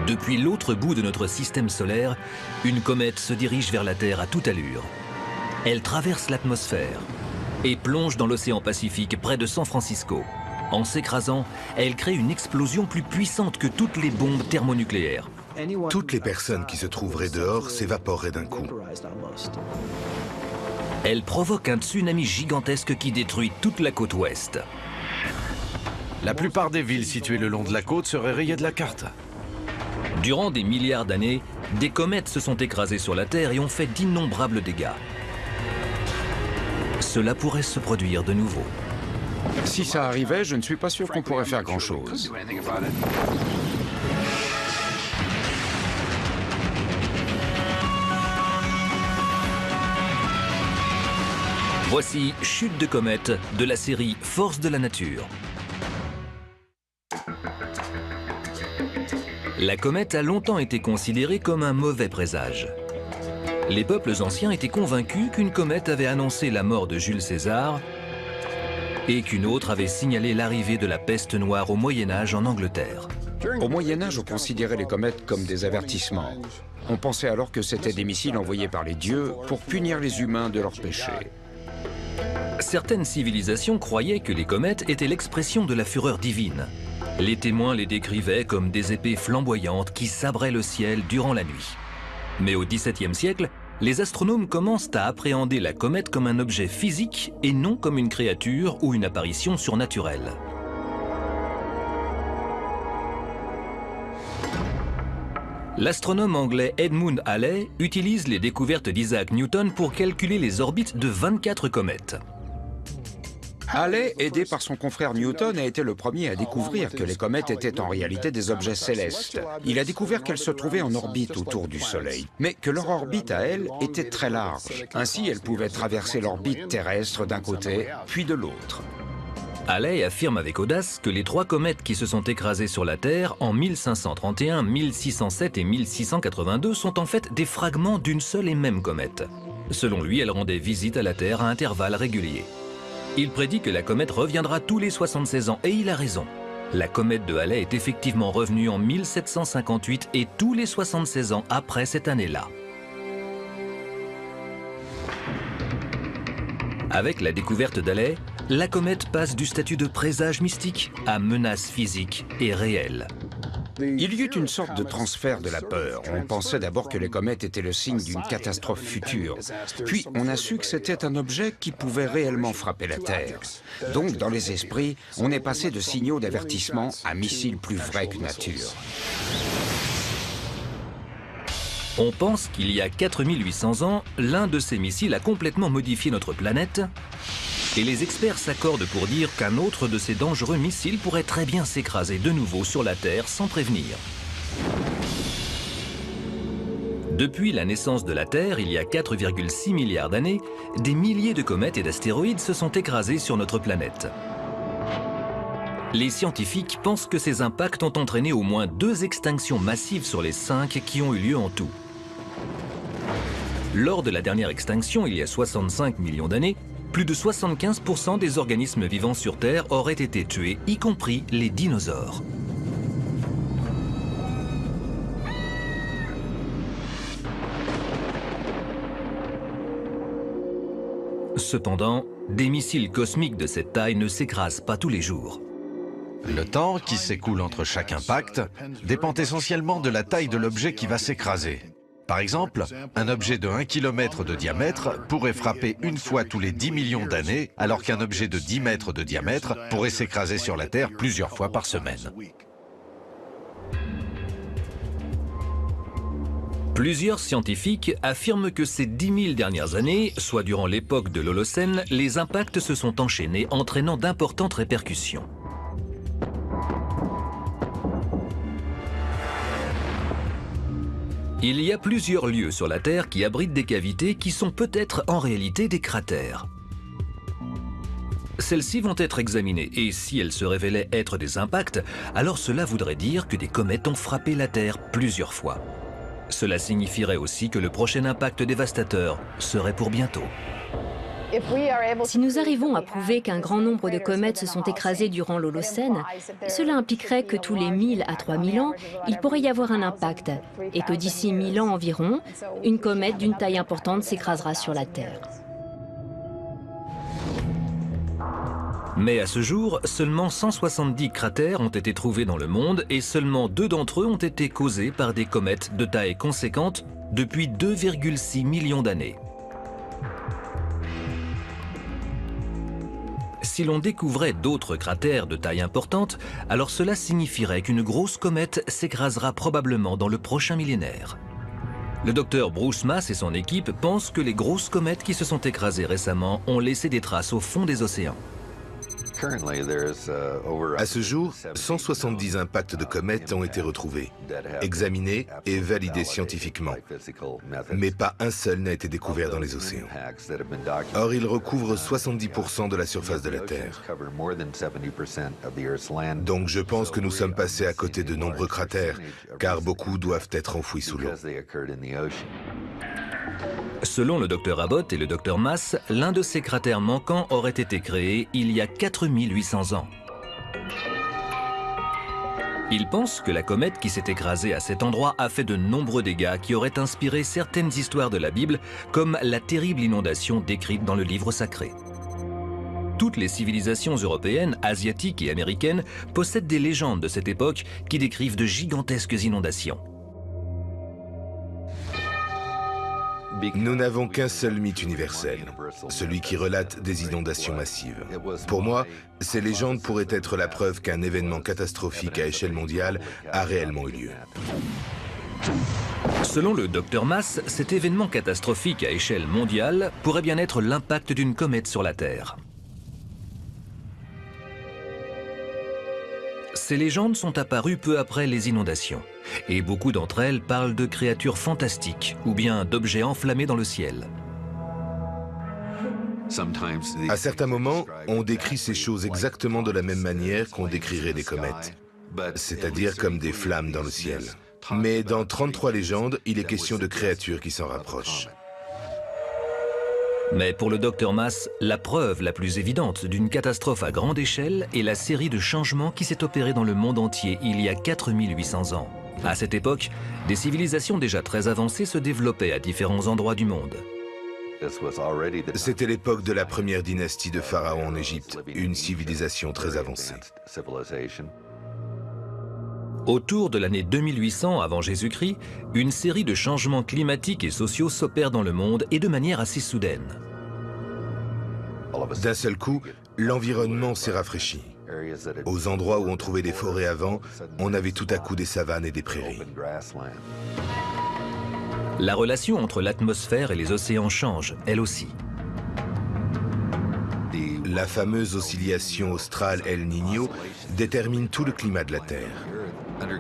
Depuis l'autre bout de notre système solaire, une comète se dirige vers la Terre à toute allure. Elle traverse l'atmosphère et plonge dans l'océan Pacifique près de San Francisco. En s'écrasant, elle crée une explosion plus puissante que toutes les bombes thermonucléaires. Toutes les personnes qui se trouveraient dehors s'évaporeraient d'un coup. Elle provoque un tsunami gigantesque qui détruit toute la côte ouest. La plupart des villes situées le long de la côte seraient rayées de la carte. Durant des milliards d'années, des comètes se sont écrasées sur la Terre et ont fait d'innombrables dégâts. Cela pourrait se produire de nouveau. Si ça arrivait, je ne suis pas sûr qu'on pourrait faire grand-chose. Voici Chute de comète de la série Force de la nature. La comète a longtemps été considérée comme un mauvais présage. Les peuples anciens étaient convaincus qu'une comète avait annoncé la mort de Jules César et qu'une autre avait signalé l'arrivée de la peste noire au Moyen-Âge en Angleterre. Au Moyen-Âge, on considérait les comètes comme des avertissements. On pensait alors que c'était des missiles envoyés par les dieux pour punir les humains de leurs péchés. Certaines civilisations croyaient que les comètes étaient l'expression de la fureur divine. Les témoins les décrivaient comme des épées flamboyantes qui sabraient le ciel durant la nuit. Mais au XVIIe siècle, les astronomes commencent à appréhender la comète comme un objet physique et non comme une créature ou une apparition surnaturelle. L'astronome anglais Edmund Halley utilise les découvertes d'Isaac Newton pour calculer les orbites de 24 comètes. Halley, aidé par son confrère Newton, a été le premier à découvrir que les comètes étaient en réalité des objets célestes. Il a découvert qu'elles se trouvaient en orbite autour du Soleil, mais que leur orbite à elles était très large. Ainsi, elles pouvaient traverser l'orbite terrestre d'un côté, puis de l'autre. Halley affirme avec audace que les 3 comètes qui se sont écrasées sur la Terre en 1531, 1607 et 1682 sont en fait des fragments d'une seule et même comète. Selon lui, elles rendaient visite à la Terre à intervalles réguliers. Il prédit que la comète reviendra tous les 76 ans, et il a raison. La comète de Halley est effectivement revenue en 1758 et tous les 76 ans après cette année-là. Avec la découverte d'Halley, la comète passe du statut de présage mystique à menace physique et réelle. Il y eut une sorte de transfert de la peur. On pensait d'abord que les comètes étaient le signe d'une catastrophe future. Puis on a su que c'était un objet qui pouvait réellement frapper la Terre. Donc dans les esprits, on est passé de signaux d'avertissement à missiles plus vrais que nature. On pense qu'il y a 4800 ans, l'un de ces missiles a complètement modifié notre planète. Et les experts s'accordent pour dire qu'un autre de ces dangereux missiles pourrait très bien s'écraser de nouveau sur la Terre sans prévenir. Depuis la naissance de la Terre, il y a 4,6 milliards d'années, des milliers de comètes et d'astéroïdes se sont écrasés sur notre planète. Les scientifiques pensent que ces impacts ont entraîné au moins 2 extinctions massives sur les 5 qui ont eu lieu en tout. Lors de la dernière extinction, il y a 65 millions d'années, plus de 75% des organismes vivants sur Terre auraient été tués, y compris les dinosaures. Cependant, des missiles cosmiques de cette taille ne s'écrasent pas tous les jours. Le temps qui s'écoule entre chaque impact dépend essentiellement de la taille de l'objet qui va s'écraser. Par exemple, un objet de 1 km de diamètre pourrait frapper une fois tous les 10 millions d'années, alors qu'un objet de 10 mètres de diamètre pourrait s'écraser sur la Terre plusieurs fois par semaine. Plusieurs scientifiques affirment que ces 10 000 dernières années, soit durant l'époque de l'Holocène, les impacts se sont enchaînés, entraînant d'importantes répercussions. Il y a plusieurs lieux sur la Terre qui abritent des cavités qui sont peut-être en réalité des cratères. Celles-ci vont être examinées et si elles se révélaient être des impacts, alors cela voudrait dire que des comètes ont frappé la Terre plusieurs fois. Cela signifierait aussi que le prochain impact dévastateur serait pour bientôt. Si nous arrivons à prouver qu'un grand nombre de comètes se sont écrasées durant l'Holocène, cela impliquerait que tous les 1000 à 3000 ans, il pourrait y avoir un impact, et que d'ici 1000 ans environ, une comète d'une taille importante s'écrasera sur la Terre. Mais à ce jour, seulement 170 cratères ont été trouvés dans le monde et seulement 2 d'entre eux ont été causés par des comètes de taille conséquente depuis 2,6 millions d'années. Si l'on découvrait d'autres cratères de taille importante, alors cela signifierait qu'une grosse comète s'écrasera probablement dans le prochain millénaire. Le docteur Bruce Mass et son équipe pensent que les grosses comètes qui se sont écrasées récemment ont laissé des traces au fond des océans. À ce jour, 170 impacts de comètes ont été retrouvés, examinés et validés scientifiquement. Mais pas un seul n'a été découvert dans les océans. Or, ils recouvrent 70% de la surface de la Terre. Donc je pense que nous sommes passés à côté de nombreux cratères, car beaucoup doivent être enfouis sous l'eau. Selon le Dr Abbott et le Dr Mass, l'un de ces cratères manquants aurait été créé il y a 4800 ans. Ils pensent que la comète qui s'est écrasée à cet endroit a fait de nombreux dégâts qui auraient inspiré certaines histoires de la Bible, comme la terrible inondation décrite dans le livre sacré. Toutes les civilisations européennes, asiatiques et américaines possèdent des légendes de cette époque qui décrivent de gigantesques inondations. Nous n'avons qu'un seul mythe universel, celui qui relate des inondations massives. Pour moi, ces légendes pourraient être la preuve qu'un événement catastrophique à échelle mondiale a réellement eu lieu. Selon le Dr Mass, cet événement catastrophique à échelle mondiale pourrait bien être l'impact d'une comète sur la Terre. Ces légendes sont apparues peu après les inondations, et beaucoup d'entre elles parlent de créatures fantastiques ou bien d'objets enflammés dans le ciel. À certains moments, on décrit ces choses exactement de la même manière qu'on décrirait des comètes, c'est-à-dire comme des flammes dans le ciel. Mais dans 33 légendes, il est question de créatures qui s'en rapprochent. Mais pour le Dr Mass, la preuve la plus évidente d'une catastrophe à grande échelle est la série de changements qui s'est opérée dans le monde entier il y a 4800 ans. À cette époque, des civilisations déjà très avancées se développaient à différents endroits du monde. C'était l'époque de la première dynastie de pharaons en Égypte, une civilisation très avancée. Autour de l'année 2800 avant Jésus-Christ, une série de changements climatiques et sociaux s'opèrent dans le monde et de manière assez soudaine. D'un seul coup, l'environnement s'est rafraîchi. Aux endroits où on trouvait des forêts avant, on avait tout à coup des savanes et des prairies. La relation entre l'atmosphère et les océans change, elle aussi. La fameuse oscillation australe El Niño détermine tout le climat de la Terre.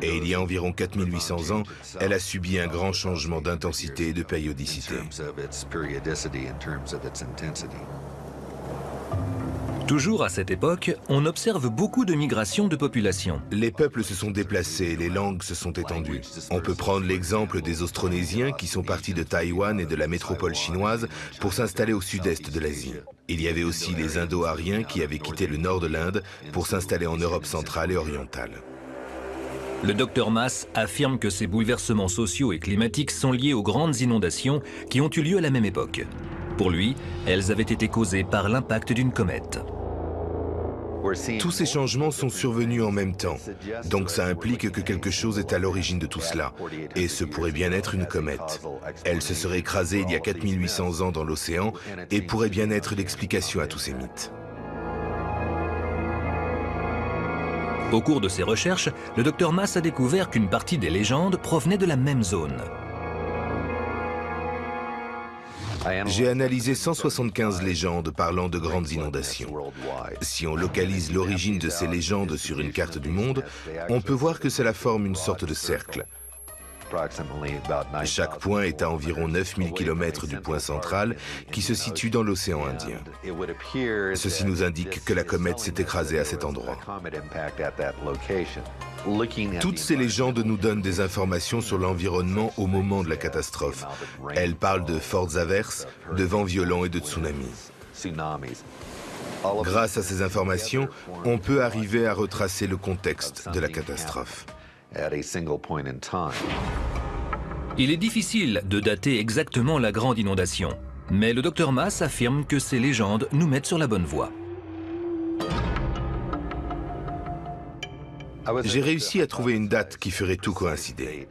Et il y a environ 4800 ans, elle a subi un grand changement d'intensité et de périodicité. Toujours à cette époque, on observe beaucoup de migrations de population. Les peuples se sont déplacés, les langues se sont étendues. On peut prendre l'exemple des Austronésiens qui sont partis de Taïwan et de la métropole chinoise pour s'installer au sud-est de l'Asie. Il y avait aussi les Indo-Aryens qui avaient quitté le nord de l'Inde pour s'installer en Europe centrale et orientale. Le Dr Mass affirme que ces bouleversements sociaux et climatiques sont liés aux grandes inondations qui ont eu lieu à la même époque. Pour lui, elles avaient été causées par l'impact d'une comète. Tous ces changements sont survenus en même temps, donc ça implique que quelque chose est à l'origine de tout cela, et ce pourrait bien être une comète. Elle se serait écrasée il y a 4800 ans dans l'océan et pourrait bien être l'explication à tous ces mythes. Au cours de ses recherches, le Dr Mass a découvert qu'une partie des légendes provenait de la même zone. J'ai analysé 175 légendes parlant de grandes inondations. Si on localise l'origine de ces légendes sur une carte du monde, on peut voir que cela forme une sorte de cercle. Chaque point est à environ 9000 km du point central qui se situe dans l'océan Indien. Ceci nous indique que la comète s'est écrasée à cet endroit. Toutes ces légendes nous donnent des informations sur l'environnement au moment de la catastrophe. Elles parlent de fortes averses, de vents violents et de tsunamis. Grâce à ces informations, on peut arriver à retracer le contexte de la catastrophe. Il est difficile de dater exactement la grande inondation, mais le Dr Maas affirme que ces légendes nous mettent sur la bonne voie. J'ai réussi à trouver une date qui ferait tout coïncider.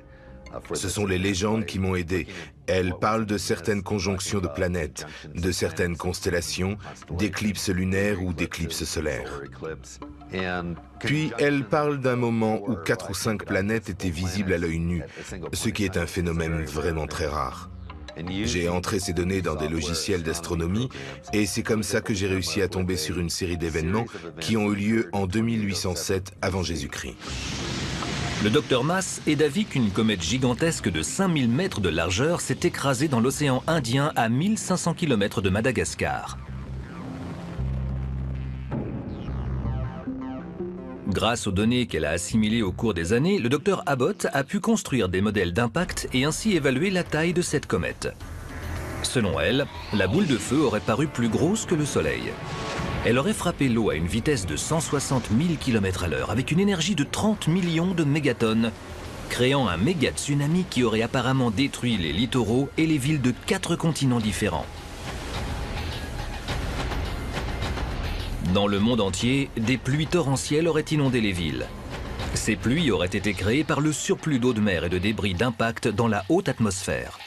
Ce sont les légendes qui m'ont aidé. Elles parlent de certaines conjonctions de planètes, de certaines constellations, d'éclipses lunaires ou d'éclipses solaires. Puis elles parlent d'un moment où 4 ou 5 planètes étaient visibles à l'œil nu, ce qui est un phénomène vraiment très rare. J'ai entré ces données dans des logiciels d'astronomie et c'est comme ça que j'ai réussi à tomber sur une série d'événements qui ont eu lieu en 2807 avant Jésus-Christ. Le Dr Maas est d'avis qu'une comète gigantesque de 5000 mètres de largeur s'est écrasée dans l'océan Indien à 1500 km de Madagascar. Grâce aux données qu'elle a assimilées au cours des années, le Dr Abbott a pu construire des modèles d'impact et ainsi évaluer la taille de cette comète. Selon elle, la boule de feu aurait paru plus grosse que le Soleil. Elle aurait frappé l'eau à une vitesse de 160 000 km/h avec une énergie de 30 millions de mégatonnes, créant un méga tsunami qui aurait apparemment détruit les littoraux et les villes de 4 continents différents. Dans le monde entier, des pluies torrentielles auraient inondé les villes. Ces pluies auraient été créées par le surplus d'eau de mer et de débris d'impact dans la haute atmosphère.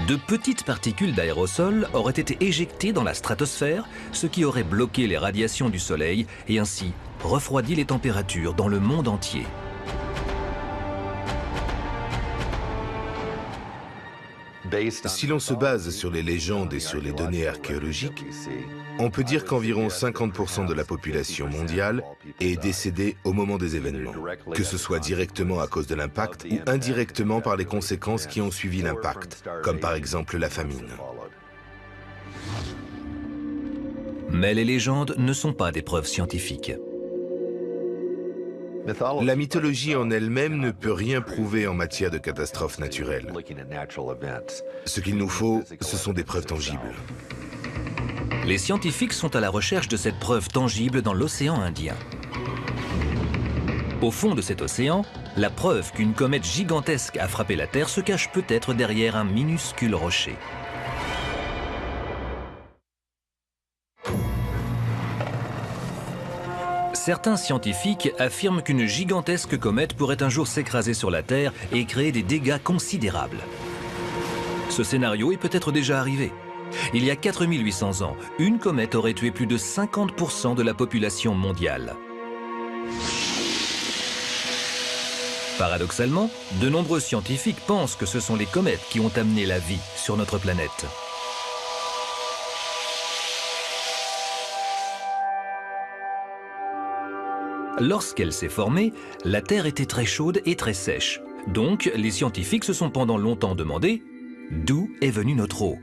De petites particules d'aérosol auraient été éjectées dans la stratosphère, ce qui aurait bloqué les radiations du Soleil et ainsi refroidi les températures dans le monde entier. Si l'on se base sur les légendes et sur les données archéologiques, on peut dire qu'environ 50% de la population mondiale est décédée au moment des événements, que ce soit directement à cause de l'impact ou indirectement par les conséquences qui ont suivi l'impact, comme par exemple la famine. Mais les légendes ne sont pas des preuves scientifiques. La mythologie en elle-même ne peut rien prouver en matière de catastrophes naturelles. Ce qu'il nous faut, ce sont des preuves tangibles. Les scientifiques sont à la recherche de cette preuve tangible dans l'océan Indien. Au fond de cet océan, la preuve qu'une comète gigantesque a frappé la Terre se cache peut-être derrière un minuscule rocher. Certains scientifiques affirment qu'une gigantesque comète pourrait un jour s'écraser sur la Terre et créer des dégâts considérables. Ce scénario est peut-être déjà arrivé. Il y a 4800 ans, une comète aurait tué plus de 50% de la population mondiale. Paradoxalement, de nombreux scientifiques pensent que ce sont les comètes qui ont amené la vie sur notre planète. Lorsqu'elle s'est formée, la Terre était très chaude et très sèche. Donc, les scientifiques se sont pendant longtemps demandé d'où est venue notre eau.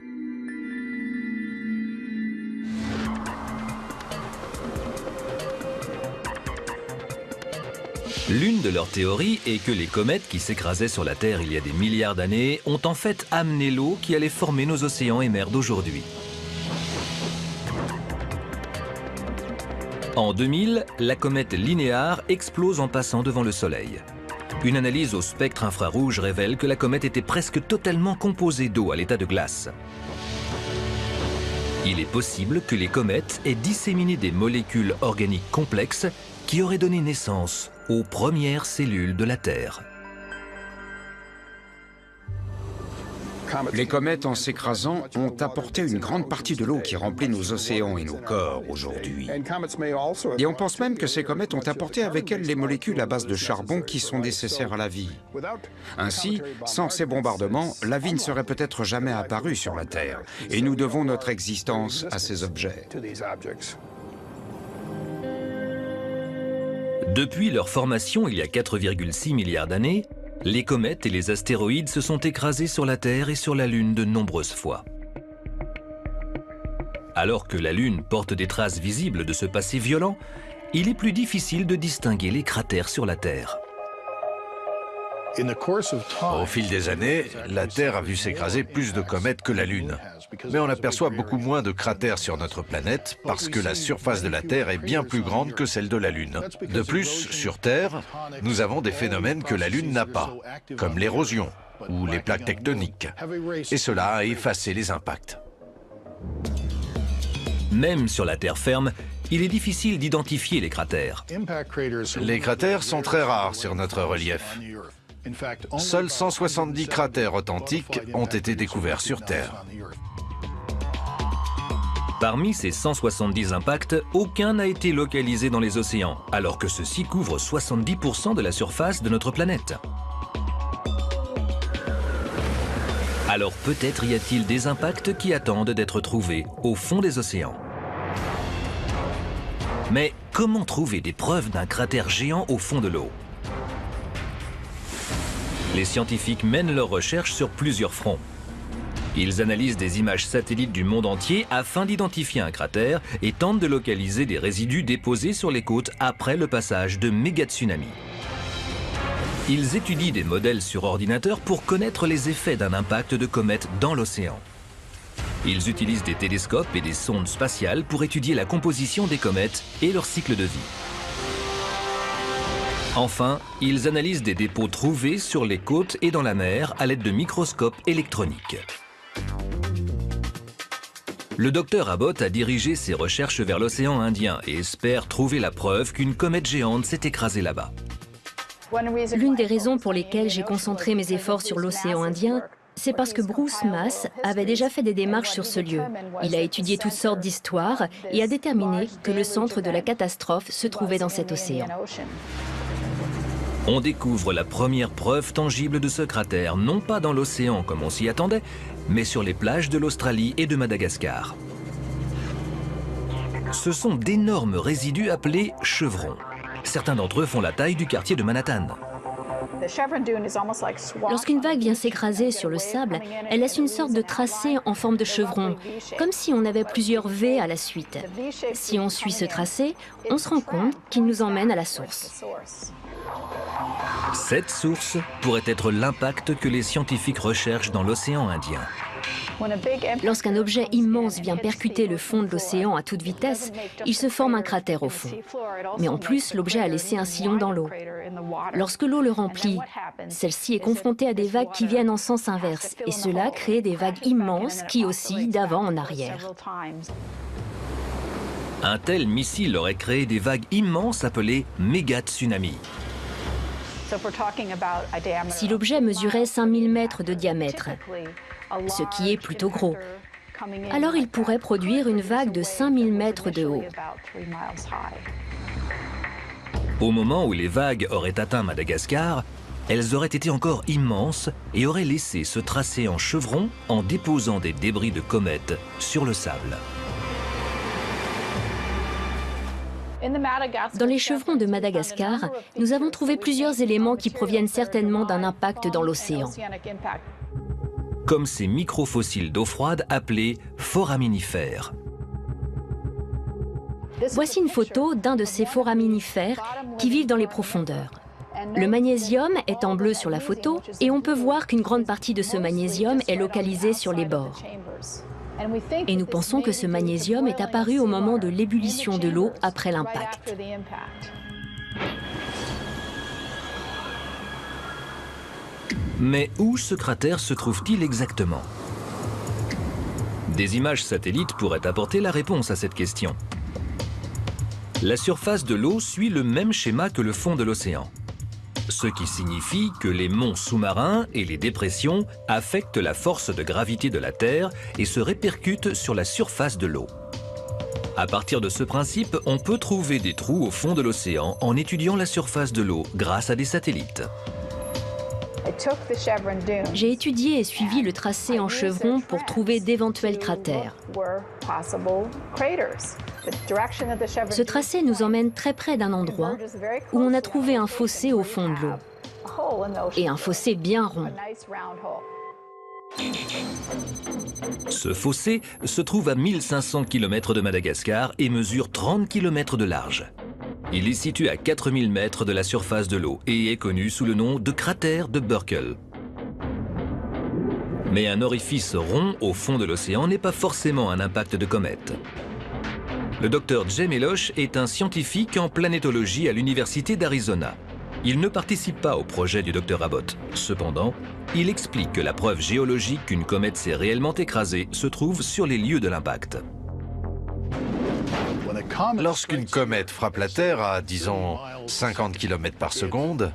L'une de leurs théories est que les comètes qui s'écrasaient sur la Terre il y a des milliards d'années ont en fait amené l'eau qui allait former nos océans et mers d'aujourd'hui. En 2000, la comète Linear explose en passant devant le Soleil. Une analyse au spectre infrarouge révèle que la comète était presque totalement composée d'eau à l'état de glace. Il est possible que les comètes aient disséminé des molécules organiques complexes qui auraient donné naissance aux premières cellules de la Terre. Les comètes, en s'écrasant, ont apporté une grande partie de l'eau qui remplit nos océans et nos corps aujourd'hui. Et on pense même que ces comètes ont apporté avec elles les molécules à base de charbon qui sont nécessaires à la vie. Ainsi, sans ces bombardements, la vie ne serait peut-être jamais apparue sur la Terre. Et nous devons notre existence à ces objets. Depuis leur formation il y a 4,6 milliards d'années, les comètes et les astéroïdes se sont écrasés sur la Terre et sur la Lune de nombreuses fois. Alors que la Lune porte des traces visibles de ce passé violent, il est plus difficile de distinguer les cratères sur la Terre. Au fil des années, la Terre a vu s'écraser plus de comètes que la Lune. Mais on aperçoit beaucoup moins de cratères sur notre planète parce que la surface de la Terre est bien plus grande que celle de la Lune. De plus, sur Terre, nous avons des phénomènes que la Lune n'a pas, comme l'érosion ou les plaques tectoniques. Et cela a effacé les impacts. Même sur la terre ferme, il est difficile d'identifier les cratères. Les cratères sont très rares sur notre relief. Seuls 170 cratères authentiques ont été découverts sur Terre. Parmi ces 170 impacts, aucun n'a été localisé dans les océans, alors que ceux-ci couvrent 70% de la surface de notre planète. Alors peut-être y a-t-il des impacts qui attendent d'être trouvés au fond des océans. Mais comment trouver des preuves d'un cratère géant au fond de l'eau? Les scientifiques mènent leurs recherches sur plusieurs fronts. Ils analysent des images satellites du monde entier afin d'identifier un cratère et tentent de localiser des résidus déposés sur les côtes après le passage de méga-tsunamis. Ils étudient des modèles sur ordinateur pour connaître les effets d'un impact de comète dans l'océan. Ils utilisent des télescopes et des sondes spatiales pour étudier la composition des comètes et leur cycle de vie. Enfin, ils analysent des dépôts trouvés sur les côtes et dans la mer à l'aide de microscopes électroniques. Le docteur Abbott a dirigé ses recherches vers l'océan Indien et espère trouver la preuve qu'une comète géante s'est écrasée là-bas. L'une des raisons pour lesquelles j'ai concentré mes efforts sur l'océan Indien, c'est parce que Bruce Mass avait déjà fait des démarches sur ce lieu. Il a étudié toutes sortes d'histoires et a déterminé que le centre de la catastrophe se trouvait dans cet océan. On découvre la première preuve tangible de ce cratère, non pas dans l'océan comme on s'y attendait, mais sur les plages de l'Australie et de Madagascar. Ce sont d'énormes résidus appelés chevrons. Certains d'entre eux font la taille du quartier de Manhattan. Lorsqu'une vague vient s'écraser sur le sable, elle laisse une sorte de tracé en forme de chevron, comme si on avait plusieurs V à la suite. Si on suit ce tracé, on se rend compte qu'il nous emmène à la source. Cette source pourrait être l'impact que les scientifiques recherchent dans l'océan Indien. Lorsqu'un objet immense vient percuter le fond de l'océan à toute vitesse, il se forme un cratère au fond. Mais en plus, l'objet a laissé un sillon dans l'eau. Lorsque l'eau le remplit, celle-ci est confrontée à des vagues qui viennent en sens inverse, et cela crée des vagues immenses qui oscillent d'avant en arrière. Un tel missile aurait créé des vagues immenses appelées méga-tsunamis. Si l'objet mesurait 5000 mètres de diamètre, ce qui est plutôt gros, alors il pourrait produire une vague de 5000 mètres de haut. Au moment où les vagues auraient atteint Madagascar, elles auraient été encore immenses et auraient laissé se tracer en chevron en déposant des débris de comètes sur le sable. Dans les chevrons de Madagascar, nous avons trouvé plusieurs éléments qui proviennent certainement d'un impact dans l'océan. Comme ces microfossiles d'eau froide appelés foraminifères. Voici une photo d'un de ces foraminifères qui vivent dans les profondeurs. Le magnésium est en bleu sur la photo et on peut voir qu'une grande partie de ce magnésium est localisée sur les bords. Et nous pensons que ce magnésium est apparu au moment de l'ébullition de l'eau après l'impact. Mais où ce cratère se trouve-t-il exactement? Des images satellites pourraient apporter la réponse à cette question. La surface de l'eau suit le même schéma que le fond de l'océan. Ce qui signifie que les monts sous-marins et les dépressions affectent la force de gravité de la Terre et se répercutent sur la surface de l'eau. À partir de ce principe, on peut trouver des trous au fond de l'océan en étudiant la surface de l'eau grâce à des satellites. J'ai étudié et suivi le tracé en chevron pour trouver d'éventuels cratères. Ce tracé nous emmène très près d'un endroit où on a trouvé un fossé au fond de l'eau. Et un fossé bien rond. Ce fossé se trouve à 1500 km de Madagascar et mesure 30 km de large. Il est situé à 4000 mètres de la surface de l'eau et est connu sous le nom de cratère de Burckle. Mais un orifice rond au fond de l'océan n'est pas forcément un impact de comète. Le docteur Jay Meloche est un scientifique en planétologie à l'Université d'Arizona. Il ne participe pas au projet du docteur Abbott. Cependant, il explique que la preuve géologique qu'une comète s'est réellement écrasée se trouve sur les lieux de l'impact. Lorsqu'une comète frappe la Terre à, disons, 50 km par seconde,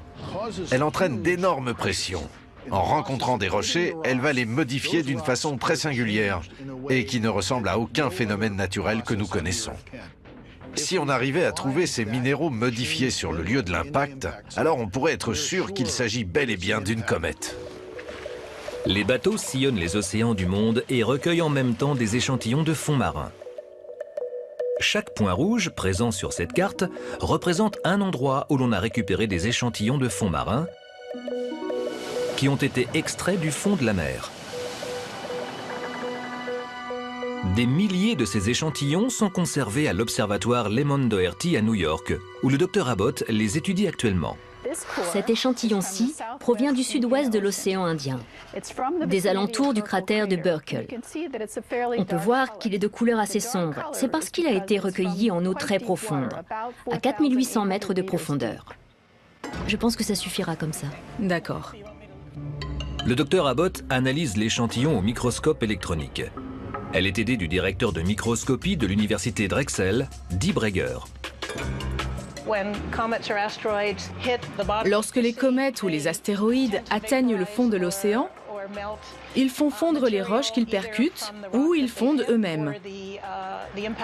elle entraîne d'énormes pressions. En rencontrant des rochers, elle va les modifier d'une façon très singulière et qui ne ressemble à aucun phénomène naturel que nous connaissons. Si on arrivait à trouver ces minéraux modifiés sur le lieu de l'impact, alors on pourrait être sûr qu'il s'agit bel et bien d'une comète. Les bateaux sillonnent les océans du monde et recueillent en même temps des échantillons de fonds marins. Chaque point rouge présent sur cette carte représente un endroit où l'on a récupéré des échantillons de fonds marins qui ont été extraits du fond de la mer. Des milliers de ces échantillons sont conservés à l'observatoire Lemon Doherty à New York, où le docteur Abbott les étudie actuellement. Cet échantillon-ci provient du sud-ouest de l'océan Indien, des alentours du cratère de Burckle. On peut voir qu'il est de couleur assez sombre. C'est parce qu'il a été recueilli en eau très profonde, à 4800 mètres de profondeur. Je pense que ça suffira comme ça. D'accord. Le docteur Abbott analyse l'échantillon au microscope électronique. Elle est aidée du directeur de microscopie de l'université Drexel, Dee Breger. Lorsque les comètes ou les astéroïdes atteignent le fond de l'océan, ils font fondre les roches qu'ils percutent ou ils fondent eux-mêmes.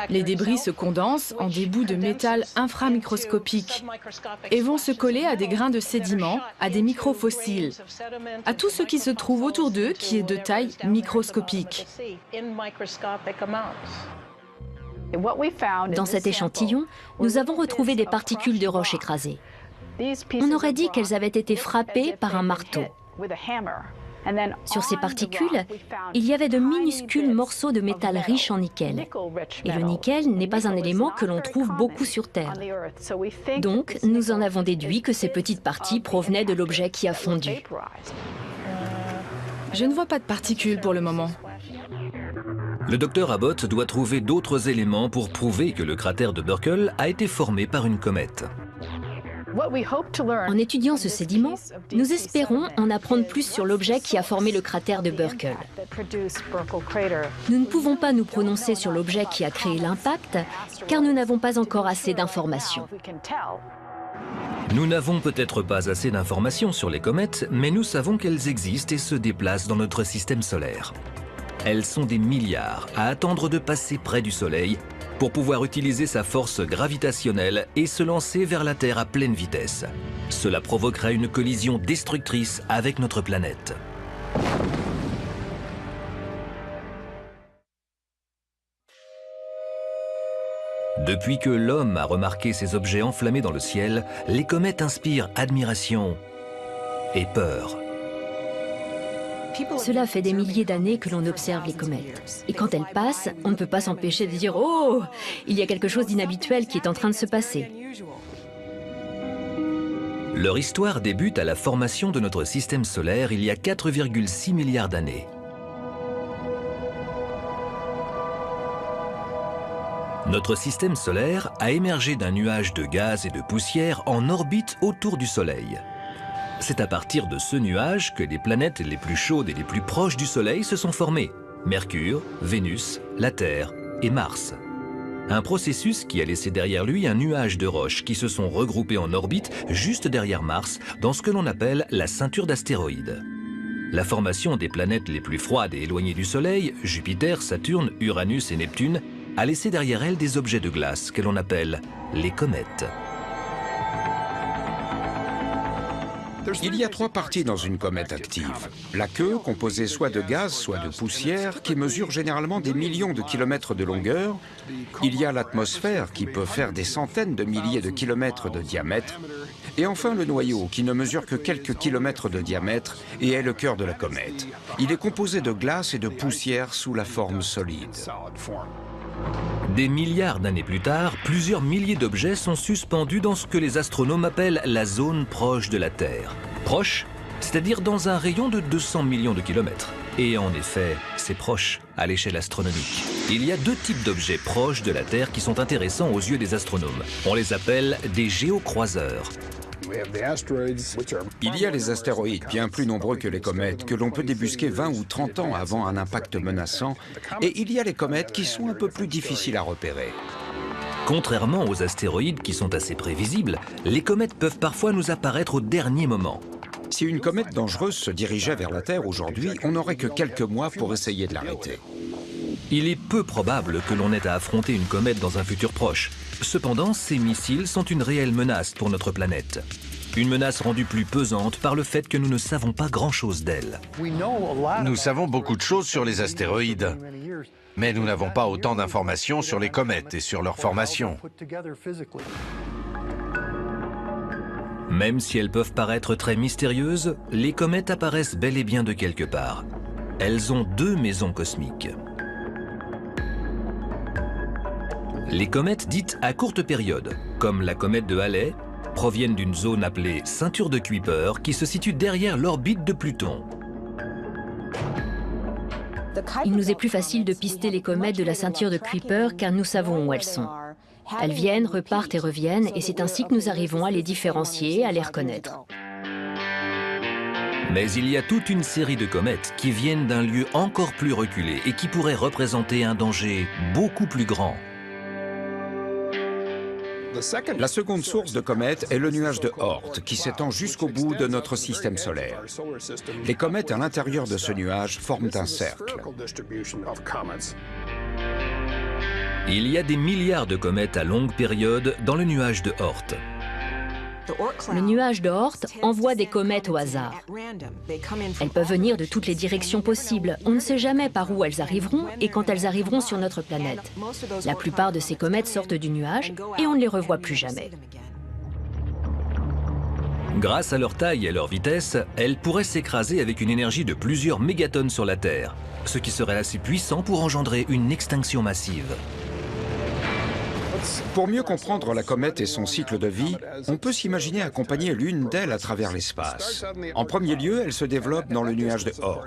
Les débris se condensent en des bouts de métal inframicroscopiques et vont se coller à des grains de sédiments, à des microfossiles, à tout ce qui se trouve autour d'eux qui est de taille microscopique. Dans cet échantillon, nous avons retrouvé des particules de roches écrasées. On aurait dit qu'elles avaient été frappées par un marteau. Sur ces particules, il y avait de minuscules morceaux de métal riche en nickel. Et le nickel n'est pas un élément que l'on trouve beaucoup sur Terre. Donc, nous en avons déduit que ces petites parties provenaient de l'objet qui a fondu. Je ne vois pas de particules pour le moment. Le docteur Abbott doit trouver d'autres éléments pour prouver que le cratère de Burckle a été formé par une comète. En étudiant ce sédiment, nous espérons en apprendre plus sur l'objet qui a formé le cratère de Burckle. Nous ne pouvons pas nous prononcer sur l'objet qui a créé l'impact, car nous n'avons pas encore assez d'informations. Nous n'avons peut-être pas assez d'informations sur les comètes, mais nous savons qu'elles existent et se déplacent dans notre système solaire. Elles sont des milliards à attendre de passer près du Soleil pour pouvoir utiliser sa force gravitationnelle et se lancer vers la Terre à pleine vitesse. Cela provoquerait une collision destructrice avec notre planète. Depuis que l'homme a remarqué ces objets enflammés dans le ciel, les comètes inspirent admiration et peur. Cela fait des milliers d'années que l'on observe les comètes. Et quand elles passent, on ne peut pas s'empêcher de dire « Oh, il y a quelque chose d'inhabituel qui est en train de se passer ». Leur histoire débute à la formation de notre système solaire il y a 4,6 milliards d'années. Notre système solaire a émergé d'un nuage de gaz et de poussière en orbite autour du Soleil. C'est à partir de ce nuage que les planètes les plus chaudes et les plus proches du Soleil se sont formées. Mercure, Vénus, la Terre et Mars. Un processus qui a laissé derrière lui un nuage de roches qui se sont regroupées en orbite juste derrière Mars dans ce que l'on appelle la ceinture d'astéroïdes. La formation des planètes les plus froides et éloignées du Soleil, Jupiter, Saturne, Uranus et Neptune, a laissé derrière elles des objets de glace que l'on appelle les comètes. Il y a trois parties dans une comète active. La queue, composée soit de gaz, soit de poussière, qui mesure généralement des millions de kilomètres de longueur. Il y a l'atmosphère, qui peut faire des centaines de milliers de kilomètres de diamètre. Et enfin le noyau, qui ne mesure que quelques kilomètres de diamètre et est le cœur de la comète. Il est composé de glace et de poussière sous la forme solide. Des milliards d'années plus tard, plusieurs milliers d'objets sont suspendus dans ce que les astronomes appellent la zone proche de la Terre. Proche, c'est-à-dire dans un rayon de 200 millions de kilomètres. Et en effet, c'est proche à l'échelle astronomique. Il y a deux types d'objets proches de la Terre qui sont intéressants aux yeux des astronomes. On les appelle des géocroiseurs. Il y a les astéroïdes, bien plus nombreux que les comètes, que l'on peut débusquer 20 ou 30 ans avant un impact menaçant. Et il y a les comètes qui sont un peu plus difficiles à repérer. Contrairement aux astéroïdes qui sont assez prévisibles, les comètes peuvent parfois nous apparaître au dernier moment. Si une comète dangereuse se dirigeait vers la Terre aujourd'hui, on n'aurait que quelques mois pour essayer de l'arrêter. Il est peu probable que l'on ait à affronter une comète dans un futur proche. Cependant, ces missiles sont une réelle menace pour notre planète. Une menace rendue plus pesante par le fait que nous ne savons pas grand-chose d'elle. Nous savons beaucoup de choses sur les astéroïdes, mais nous n'avons pas autant d'informations sur les comètes et sur leur formation. Même si elles peuvent paraître très mystérieuses, les comètes apparaissent bel et bien de quelque part. Elles ont deux maisons cosmiques. Les comètes dites à courte période, comme la comète de Halley, proviennent d'une zone appelée ceinture de Kuiper qui se situe derrière l'orbite de Pluton. Il nous est plus facile de pister les comètes de la ceinture de Kuiper car nous savons où elles sont. Elles viennent, repartent et reviennent et c'est ainsi que nous arrivons à les différencier, à les reconnaître. Mais il y a toute une série de comètes qui viennent d'un lieu encore plus reculé et qui pourraient représenter un danger beaucoup plus grand. La seconde source de comètes est le nuage de Oort, qui s'étend jusqu'au bout de notre système solaire. Les comètes à l'intérieur de ce nuage forment un cercle. Il y a des milliards de comètes à longue période dans le nuage de Oort. Le nuage d'Oort envoie des comètes au hasard. Elles peuvent venir de toutes les directions possibles. On ne sait jamais par où elles arriveront et quand elles arriveront sur notre planète. La plupart de ces comètes sortent du nuage et on ne les revoit plus jamais. Grâce à leur taille et à leur vitesse, elles pourraient s'écraser avec une énergie de plusieurs mégatonnes sur la Terre, ce qui serait assez puissant pour engendrer une extinction massive. Pour mieux comprendre la comète et son cycle de vie, on peut s'imaginer accompagner l'une d'elles à travers l'espace. En premier lieu, elle se développe dans le nuage de Oort.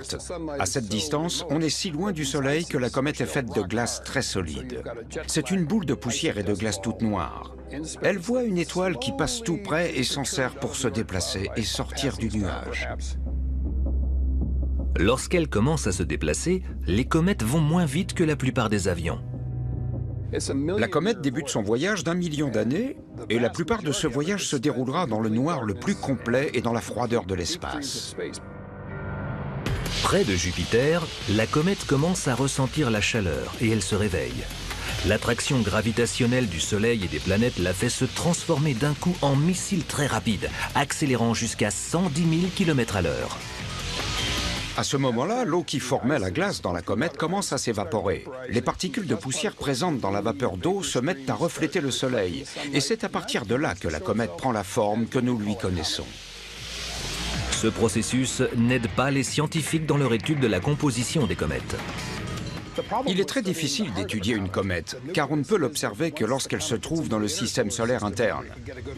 À cette distance, on est si loin du Soleil que la comète est faite de glace très solide. C'est une boule de poussière et de glace toute noire. Elle voit une étoile qui passe tout près et s'en sert pour se déplacer et sortir du nuage. Lorsqu'elles commencent à se déplacer, les comètes vont moins vite que la plupart des avions. La comète débute son voyage d'1 million d'années et la plupart de ce voyage se déroulera dans le noir le plus complet et dans la froideur de l'espace. Près de Jupiter, la comète commence à ressentir la chaleur et elle se réveille. L'attraction gravitationnelle du Soleil et des planètes la fait se transformer d'un coup en missile très rapide, accélérant jusqu'à 110 000 km/h. À ce moment-là, l'eau qui formait la glace dans la comète commence à s'évaporer. Les particules de poussière présentes dans la vapeur d'eau se mettent à refléter le Soleil. Et c'est à partir de là que la comète prend la forme que nous lui connaissons. Ce processus n'aide pas les scientifiques dans leur étude de la composition des comètes. Il est très difficile d'étudier une comète, car on ne peut l'observer que lorsqu'elle se trouve dans le système solaire interne.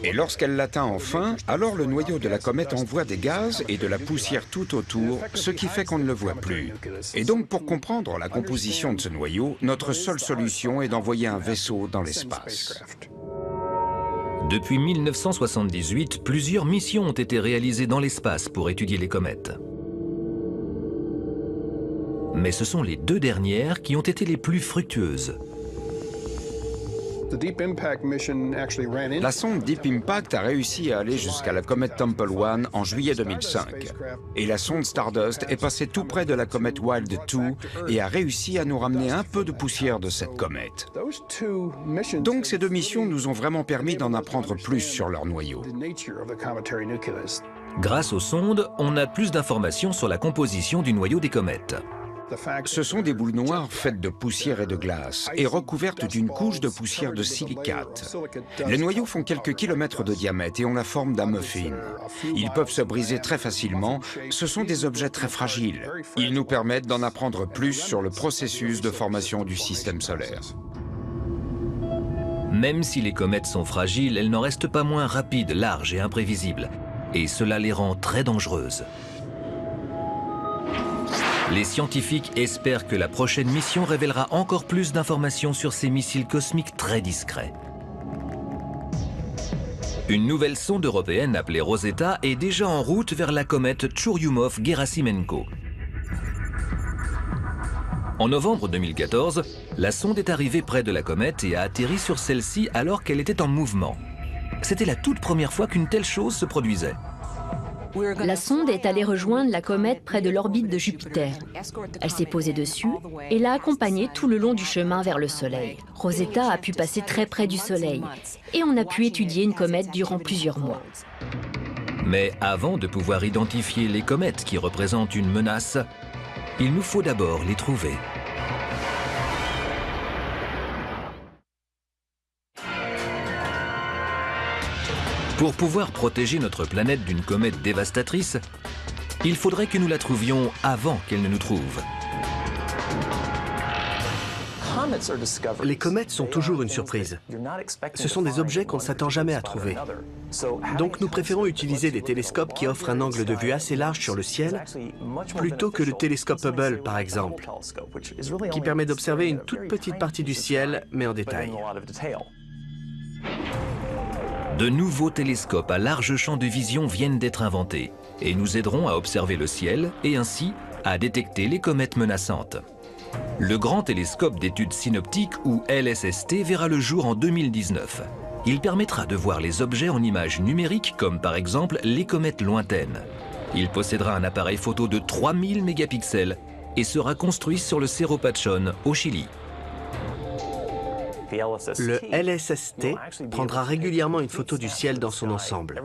Et lorsqu'elle l'atteint enfin, alors le noyau de la comète envoie des gaz et de la poussière tout autour, ce qui fait qu'on ne le voit plus. Et donc, pour comprendre la composition de ce noyau, notre seule solution est d'envoyer un vaisseau dans l'espace. Depuis 1978, plusieurs missions ont été réalisées dans l'espace pour étudier les comètes. Mais ce sont les deux dernières qui ont été les plus fructueuses. La sonde Deep Impact a réussi à aller jusqu'à la comète Tempel 1 en juillet 2005. Et la sonde Stardust est passée tout près de la comète Wild 2 et a réussi à nous ramener un peu de poussière de cette comète. Donc ces deux missions nous ont vraiment permis d'en apprendre plus sur leur noyau. Grâce aux sondes, on a plus d'informations sur la composition du noyau des comètes. Ce sont des boules noires faites de poussière et de glace et recouvertes d'une couche de poussière de silicate. Les noyaux font quelques kilomètres de diamètre et ont la forme d'un muffin. Ils peuvent se briser très facilement. Ce sont des objets très fragiles. Ils nous permettent d'en apprendre plus sur le processus de formation du système solaire. Même si les comètes sont fragiles, elles n'en restent pas moins rapides, larges et imprévisibles. Et cela les rend très dangereuses. Les scientifiques espèrent que la prochaine mission révélera encore plus d'informations sur ces missiles cosmiques très discrets. Une nouvelle sonde européenne appelée Rosetta est déjà en route vers la comète Churyumov-Gerasimenko. En novembre 2014, la sonde est arrivée près de la comète et a atterri sur celle-ci alors qu'elle était en mouvement. C'était la toute première fois qu'une telle chose se produisait. La sonde est allée rejoindre la comète près de l'orbite de Jupiter. Elle s'est posée dessus et l'a accompagnée tout le long du chemin vers le Soleil. Rosetta a pu passer très près du Soleil et on a pu étudier une comète durant plusieurs mois. Mais avant de pouvoir identifier les comètes qui représentent une menace, il nous faut d'abord les trouver. Pour pouvoir protéger notre planète d'une comète dévastatrice, il faudrait que nous la trouvions avant qu'elle ne nous trouve. Les comètes sont toujours une surprise. Ce sont des objets qu'on ne s'attend jamais à trouver. Donc nous préférons utiliser des télescopes qui offrent un angle de vue assez large sur le ciel, plutôt que le télescope Hubble, par exemple, qui permet d'observer une toute petite partie du ciel, mais en détail. De nouveaux télescopes à large champ de vision viennent d'être inventés et nous aideront à observer le ciel et ainsi à détecter les comètes menaçantes. Le Grand Télescope d'études synoptiques, ou LSST, verra le jour en 2019. Il permettra de voir les objets en images numériques, comme par exemple les comètes lointaines. Il possédera un appareil photo de 3000 mégapixels et sera construit sur le Cerro Pachón, au Chili. Le LSST prendra régulièrement une photo du ciel dans son ensemble,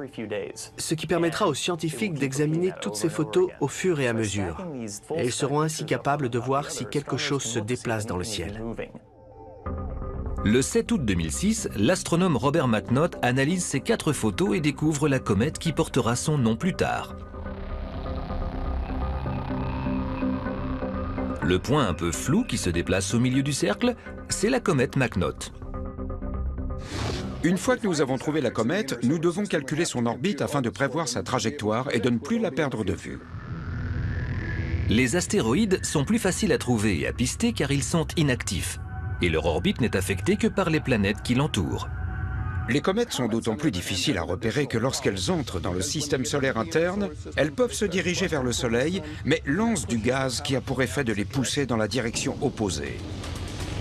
ce qui permettra aux scientifiques d'examiner toutes ces photos au fur et à mesure. Et ils seront ainsi capables de voir si quelque chose se déplace dans le ciel. Le 7 août 2006, l'astronome Robert McNaught analyse ces 4 photos et découvre la comète qui portera son nom plus tard. Le point un peu flou qui se déplace au milieu du cercle, c'est la comète McNaught. Une fois que nous avons trouvé la comète, nous devons calculer son orbite afin de prévoir sa trajectoire et de ne plus la perdre de vue. Les astéroïdes sont plus faciles à trouver et à pister car ils sont inactifs. Et leur orbite n'est affectée que par les planètes qui l'entourent. Les comètes sont d'autant plus difficiles à repérer que lorsqu'elles entrent dans le système solaire interne, elles peuvent se diriger vers le Soleil, mais lancent du gaz qui a pour effet de les pousser dans la direction opposée.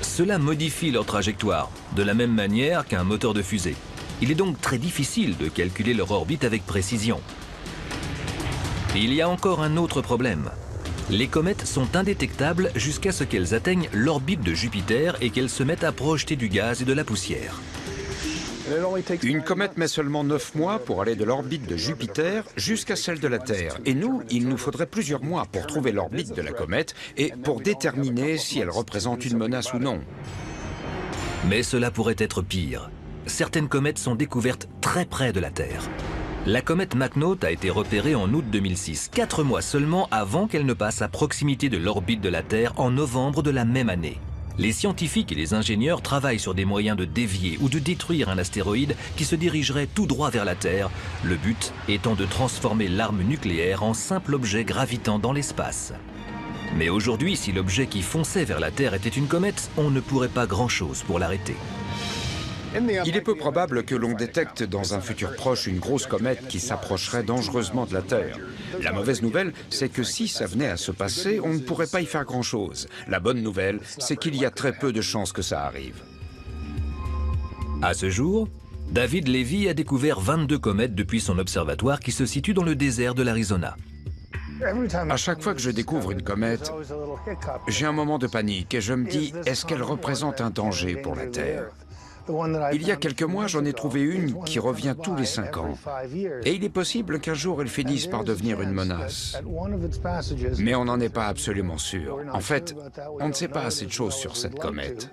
Cela modifie leur trajectoire, de la même manière qu'un moteur de fusée. Il est donc très difficile de calculer leur orbite avec précision. Il y a encore un autre problème. Les comètes sont indétectables jusqu'à ce qu'elles atteignent l'orbite de Jupiter et qu'elles se mettent à projeter du gaz et de la poussière. Une comète met seulement 9 mois pour aller de l'orbite de Jupiter jusqu'à celle de la Terre. Et nous, il nous faudrait plusieurs mois pour trouver l'orbite de la comète et pour déterminer si elle représente une menace ou non. Mais cela pourrait être pire. Certaines comètes sont découvertes très près de la Terre. La comète McNaught a été repérée en août 2006, 4 mois seulement avant qu'elle ne passe à proximité de l'orbite de la Terre en novembre de la même année. Les scientifiques et les ingénieurs travaillent sur des moyens de dévier ou de détruire un astéroïde qui se dirigerait tout droit vers la Terre, le but étant de transformer l'arme nucléaire en simple objet gravitant dans l'espace. Mais aujourd'hui, si l'objet qui fonçait vers la Terre était une comète, on ne pourrait pas grand-chose pour l'arrêter. Il est peu probable que l'on détecte dans un futur proche une grosse comète qui s'approcherait dangereusement de la Terre. La mauvaise nouvelle, c'est que si ça venait à se passer, on ne pourrait pas y faire grand-chose. La bonne nouvelle, c'est qu'il y a très peu de chances que ça arrive. À ce jour, David Levy a découvert 22 comètes depuis son observatoire qui se situe dans le désert de l'Arizona. À chaque fois que je découvre une comète, j'ai un moment de panique et je me dis, est-ce qu'elle représente un danger pour la Terre ? Il y a quelques mois, j'en ai trouvé une qui revient tous les 5 ans. Et il est possible qu'un jour, elle finisse par devenir une menace. Mais on n'en est pas absolument sûr. En fait, on ne sait pas assez de choses sur cette comète.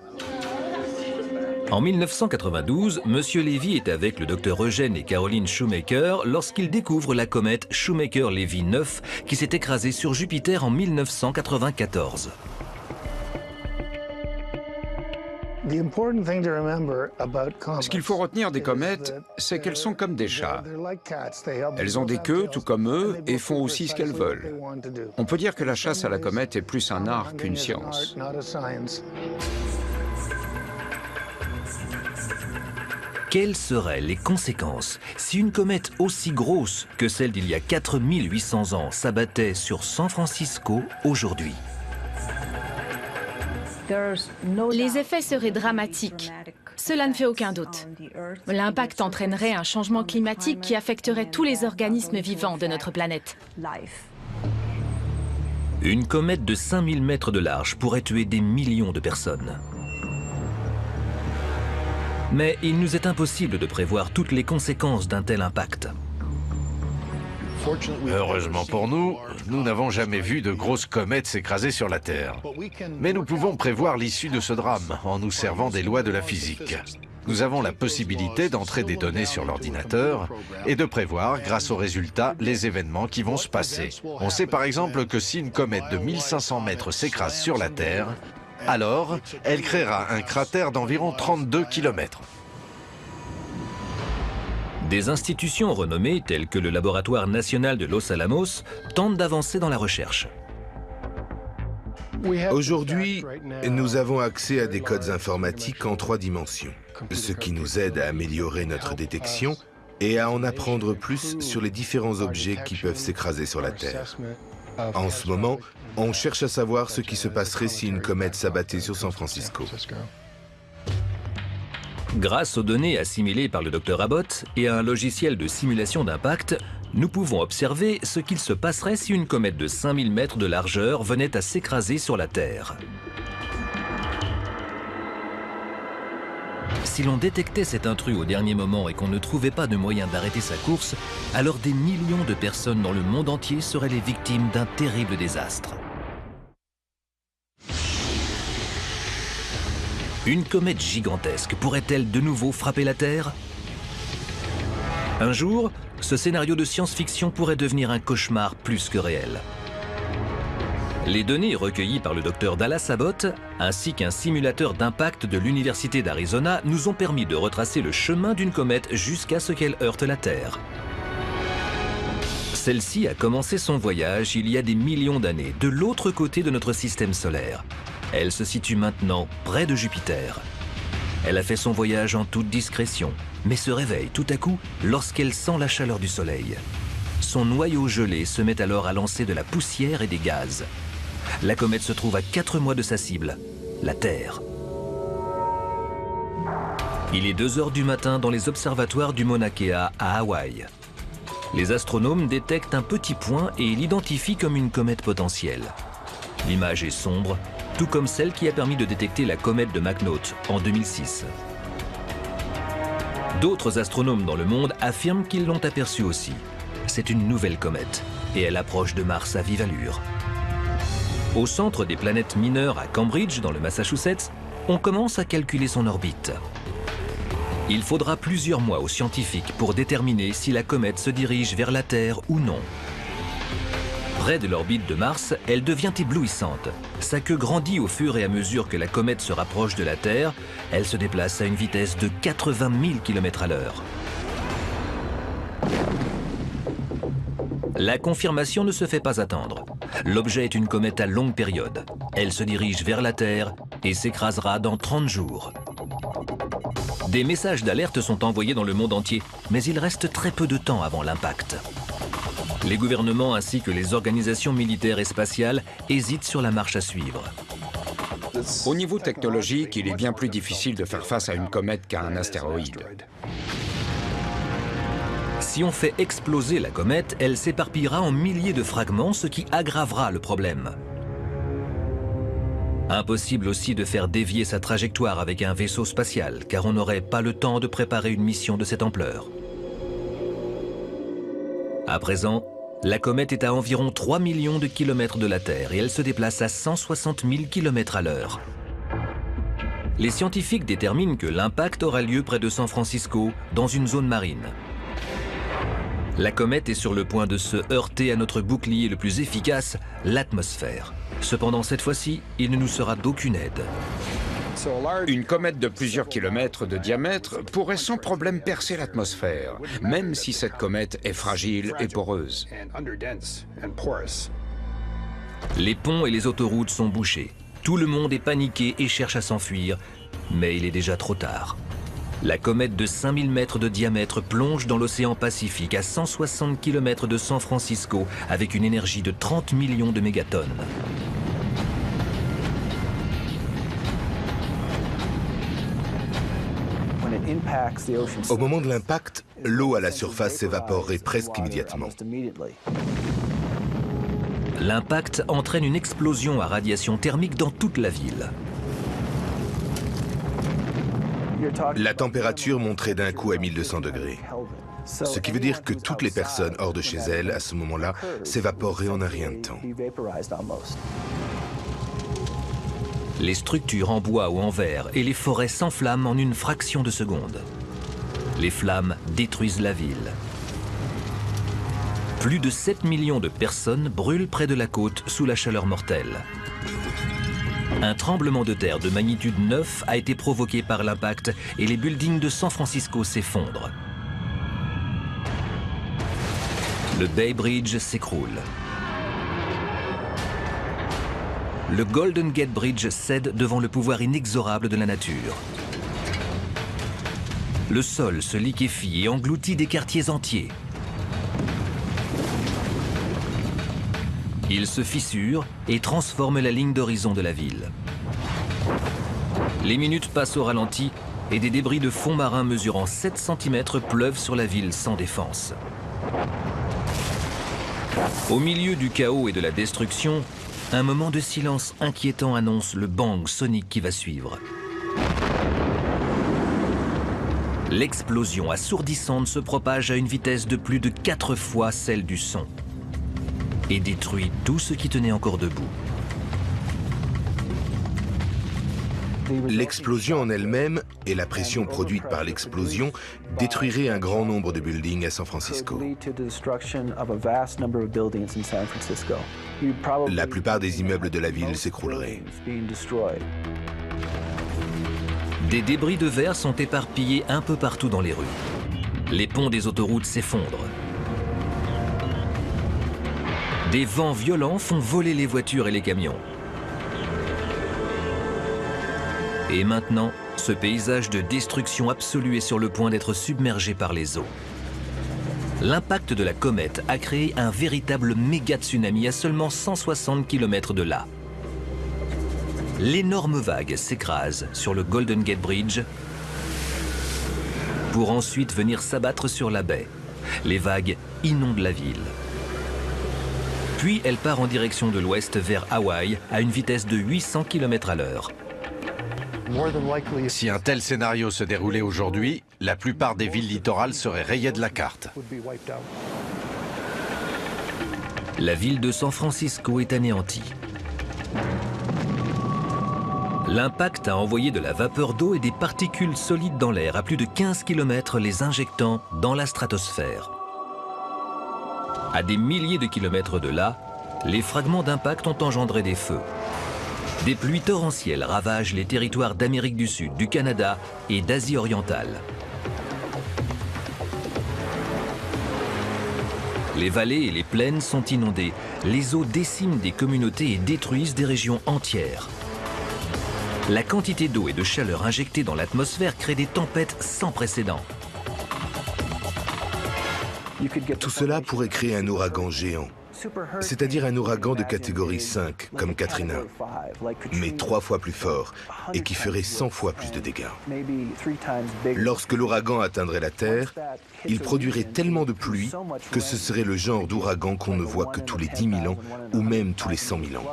En 1992, M. Levy est avec le Dr Eugène et Caroline Shoemaker lorsqu'ils découvrent la comète Shoemaker-Levy 9 qui s'est écrasée sur Jupiter en 1994. Ce qu'il faut retenir des comètes, c'est qu'elles sont comme des chats. Elles ont des queues, tout comme eux, et font aussi ce qu'elles veulent. On peut dire que la chasse à la comète est plus un art qu'une science. Quelles seraient les conséquences si une comète aussi grosse que celle d'il y a 4800 ans s'abattait sur San Francisco aujourd'hui? Les effets seraient dramatiques. Cela ne fait aucun doute. L'impact entraînerait un changement climatique qui affecterait tous les organismes vivants de notre planète. Une comète de 5000 mètres de large pourrait tuer des millions de personnes. Mais il nous est impossible de prévoir toutes les conséquences d'un tel impact. Heureusement pour nous, nous n'avons jamais vu de grosses comètes s'écraser sur la Terre. Mais nous pouvons prévoir l'issue de ce drame en nous servant des lois de la physique. Nous avons la possibilité d'entrer des données sur l'ordinateur et de prévoir, grâce aux résultats, les événements qui vont se passer. On sait par exemple que si une comète de 1500 mètres s'écrase sur la Terre, alors elle créera un cratère d'environ 32 km. Des institutions renommées, telles que le Laboratoire national de Los Alamos, tentent d'avancer dans la recherche. Aujourd'hui, nous avons accès à des codes informatiques en 3 dimensions, ce qui nous aide à améliorer notre détection et à en apprendre plus sur les différents objets qui peuvent s'écraser sur la Terre. En ce moment, on cherche à savoir ce qui se passerait si une comète s'abattait sur San Francisco. Grâce aux données assimilées par le Dr Abbott et à un logiciel de simulation d'impact, nous pouvons observer ce qu'il se passerait si une comète de 5000 mètres de largeur venait à s'écraser sur la Terre. Si l'on détectait cet intrus au dernier moment et qu'on ne trouvait pas de moyen d'arrêter sa course, alors des millions de personnes dans le monde entier seraient les victimes d'un terrible désastre. Une comète gigantesque pourrait-elle de nouveau frapper la Terre? Un jour, ce scénario de science-fiction pourrait devenir un cauchemar plus que réel. Les données recueillies par le Dr Dallas Abbott, ainsi qu'un simulateur d'impact de l'Université d'Arizona, nous ont permis de retracer le chemin d'une comète jusqu'à ce qu'elle heurte la Terre. Celle-ci a commencé son voyage il y a des millions d'années, de l'autre côté de notre système solaire. Elle se situe maintenant près de Jupiter. Elle a fait son voyage en toute discrétion, mais se réveille tout à coup lorsqu'elle sent la chaleur du Soleil. Son noyau gelé se met alors à lancer de la poussière et des gaz. La comète se trouve à 4 mois de sa cible, la Terre. Il est 2 heures du matin dans les observatoires du Mauna Kea à Hawaï. Les astronomes détectent un petit point et l'identifient comme une comète potentielle. L'image est sombre, tout comme celle qui a permis de détecter la comète de McNaught en 2006. D'autres astronomes dans le monde affirment qu'ils l'ont aperçue aussi. C'est une nouvelle comète et elle approche de Mars à vive allure. Au centre des planètes mineures à Cambridge, dans le Massachusetts, on commence à calculer son orbite. Il faudra plusieurs mois aux scientifiques pour déterminer si la comète se dirige vers la Terre ou non. Près de l'orbite de Mars, elle devient éblouissante. Sa queue grandit au fur et à mesure que la comète se rapproche de la Terre. Elle se déplace à une vitesse de 80 000 km/h. La confirmation ne se fait pas attendre. L'objet est une comète à longue période. Elle se dirige vers la Terre et s'écrasera dans 30 jours. Des messages d'alerte sont envoyés dans le monde entier, mais il reste très peu de temps avant l'impact. Les gouvernements ainsi que les organisations militaires et spatiales hésitent sur la marche à suivre. Au niveau technologique, il est bien plus difficile de faire face à une comète qu'à un astéroïde. Si on fait exploser la comète, elle s'éparpillera en milliers de fragments, ce qui aggravera le problème. Impossible aussi de faire dévier sa trajectoire avec un vaisseau spatial, car on n'aurait pas le temps de préparer une mission de cette ampleur. À présent, la comète est à environ 3 millions de kilomètres de la Terre et elle se déplace à 160 000 km/h. Les scientifiques déterminent que l'impact aura lieu près de San Francisco, dans une zone marine. La comète est sur le point de se heurter à notre bouclier le plus efficace, l'atmosphère. Cependant, cette fois-ci, il ne nous sera d'aucune aide. Une comète de plusieurs kilomètres de diamètre pourrait sans problème percer l'atmosphère, même si cette comète est fragile et poreuse. Les ponts et les autoroutes sont bouchés. Tout le monde est paniqué et cherche à s'enfuir, mais il est déjà trop tard. La comète de 5000 mètres de diamètre plonge dans l'océan Pacifique à 160 km de San Francisco avec une énergie de 30 millions de mégatonnes. Au moment de l'impact, l'eau à la surface s'évaporerait presque immédiatement. L'impact entraîne une explosion à radiation thermique dans toute la ville. La température monterait d'un coup à 1200 degrés. Ce qui veut dire que toutes les personnes hors de chez elles, à ce moment-là, s'évaporeraient en un rien de temps. Les structures en bois ou en verre et les forêts s'enflamment en une fraction de seconde. Les flammes détruisent la ville. Plus de 7 millions de personnes brûlent près de la côte sous la chaleur mortelle. Un tremblement de terre de magnitude 9 a été provoqué par l'impact et les buildings de San Francisco s'effondrent. Le Bay Bridge s'écroule. Le Golden Gate Bridge cède devant le pouvoir inexorable de la nature. Le sol se liquéfie et engloutit des quartiers entiers. Il se fissure et transforme la ligne d'horizon de la ville. Les minutes passent au ralenti et des débris de fond marin mesurant 7 cm pleuvent sur la ville sans défense. Au milieu du chaos et de la destruction, un moment de silence inquiétant annonce le bang sonique qui va suivre. L'explosion assourdissante se propage à une vitesse de plus de 4 fois celle du son et détruit tout ce qui tenait encore debout. L'explosion en elle-même et la pression produite par l'explosion détruiraient un grand nombre de buildings à San Francisco. La plupart des immeubles de la ville s'écrouleraient. Des débris de verre sont éparpillés un peu partout dans les rues. Les ponts des autoroutes s'effondrent. Des vents violents font voler les voitures et les camions. Et maintenant, ce paysage de destruction absolue est sur le point d'être submergé par les eaux. L'impact de la comète a créé un véritable méga-tsunami à seulement 160 km de là. L'énorme vague s'écrase sur le Golden Gate Bridge pour ensuite venir s'abattre sur la baie. Les vagues inondent la ville. Puis elle part en direction de l'ouest vers Hawaï à une vitesse de 800 km à l'heure. Si un tel scénario se déroulait aujourd'hui, la plupart des villes littorales seraient rayées de la carte. La ville de San Francisco est anéantie. L'impact a envoyé de la vapeur d'eau et des particules solides dans l'air à plus de 15 km, les injectant dans la stratosphère. À des milliers de kilomètres de là, les fragments d'impact ont engendré des feux. Des pluies torrentielles ravagent les territoires d'Amérique du Sud, du Canada et d'Asie orientale. Les vallées et les plaines sont inondées. Les eaux déciment des communautés et détruisent des régions entières. La quantité d'eau et de chaleur injectée dans l'atmosphère crée des tempêtes sans précédent. Tout cela pourrait créer un ouragan géant, c'est-à-dire un ouragan de catégorie 5, comme Katrina, mais 3 fois plus fort et qui ferait 100 fois plus de dégâts. Lorsque l'ouragan atteindrait la Terre, il produirait tellement de pluie que ce serait le genre d'ouragan qu'on ne voit que tous les 10 000 ans ou même tous les 100 000 ans.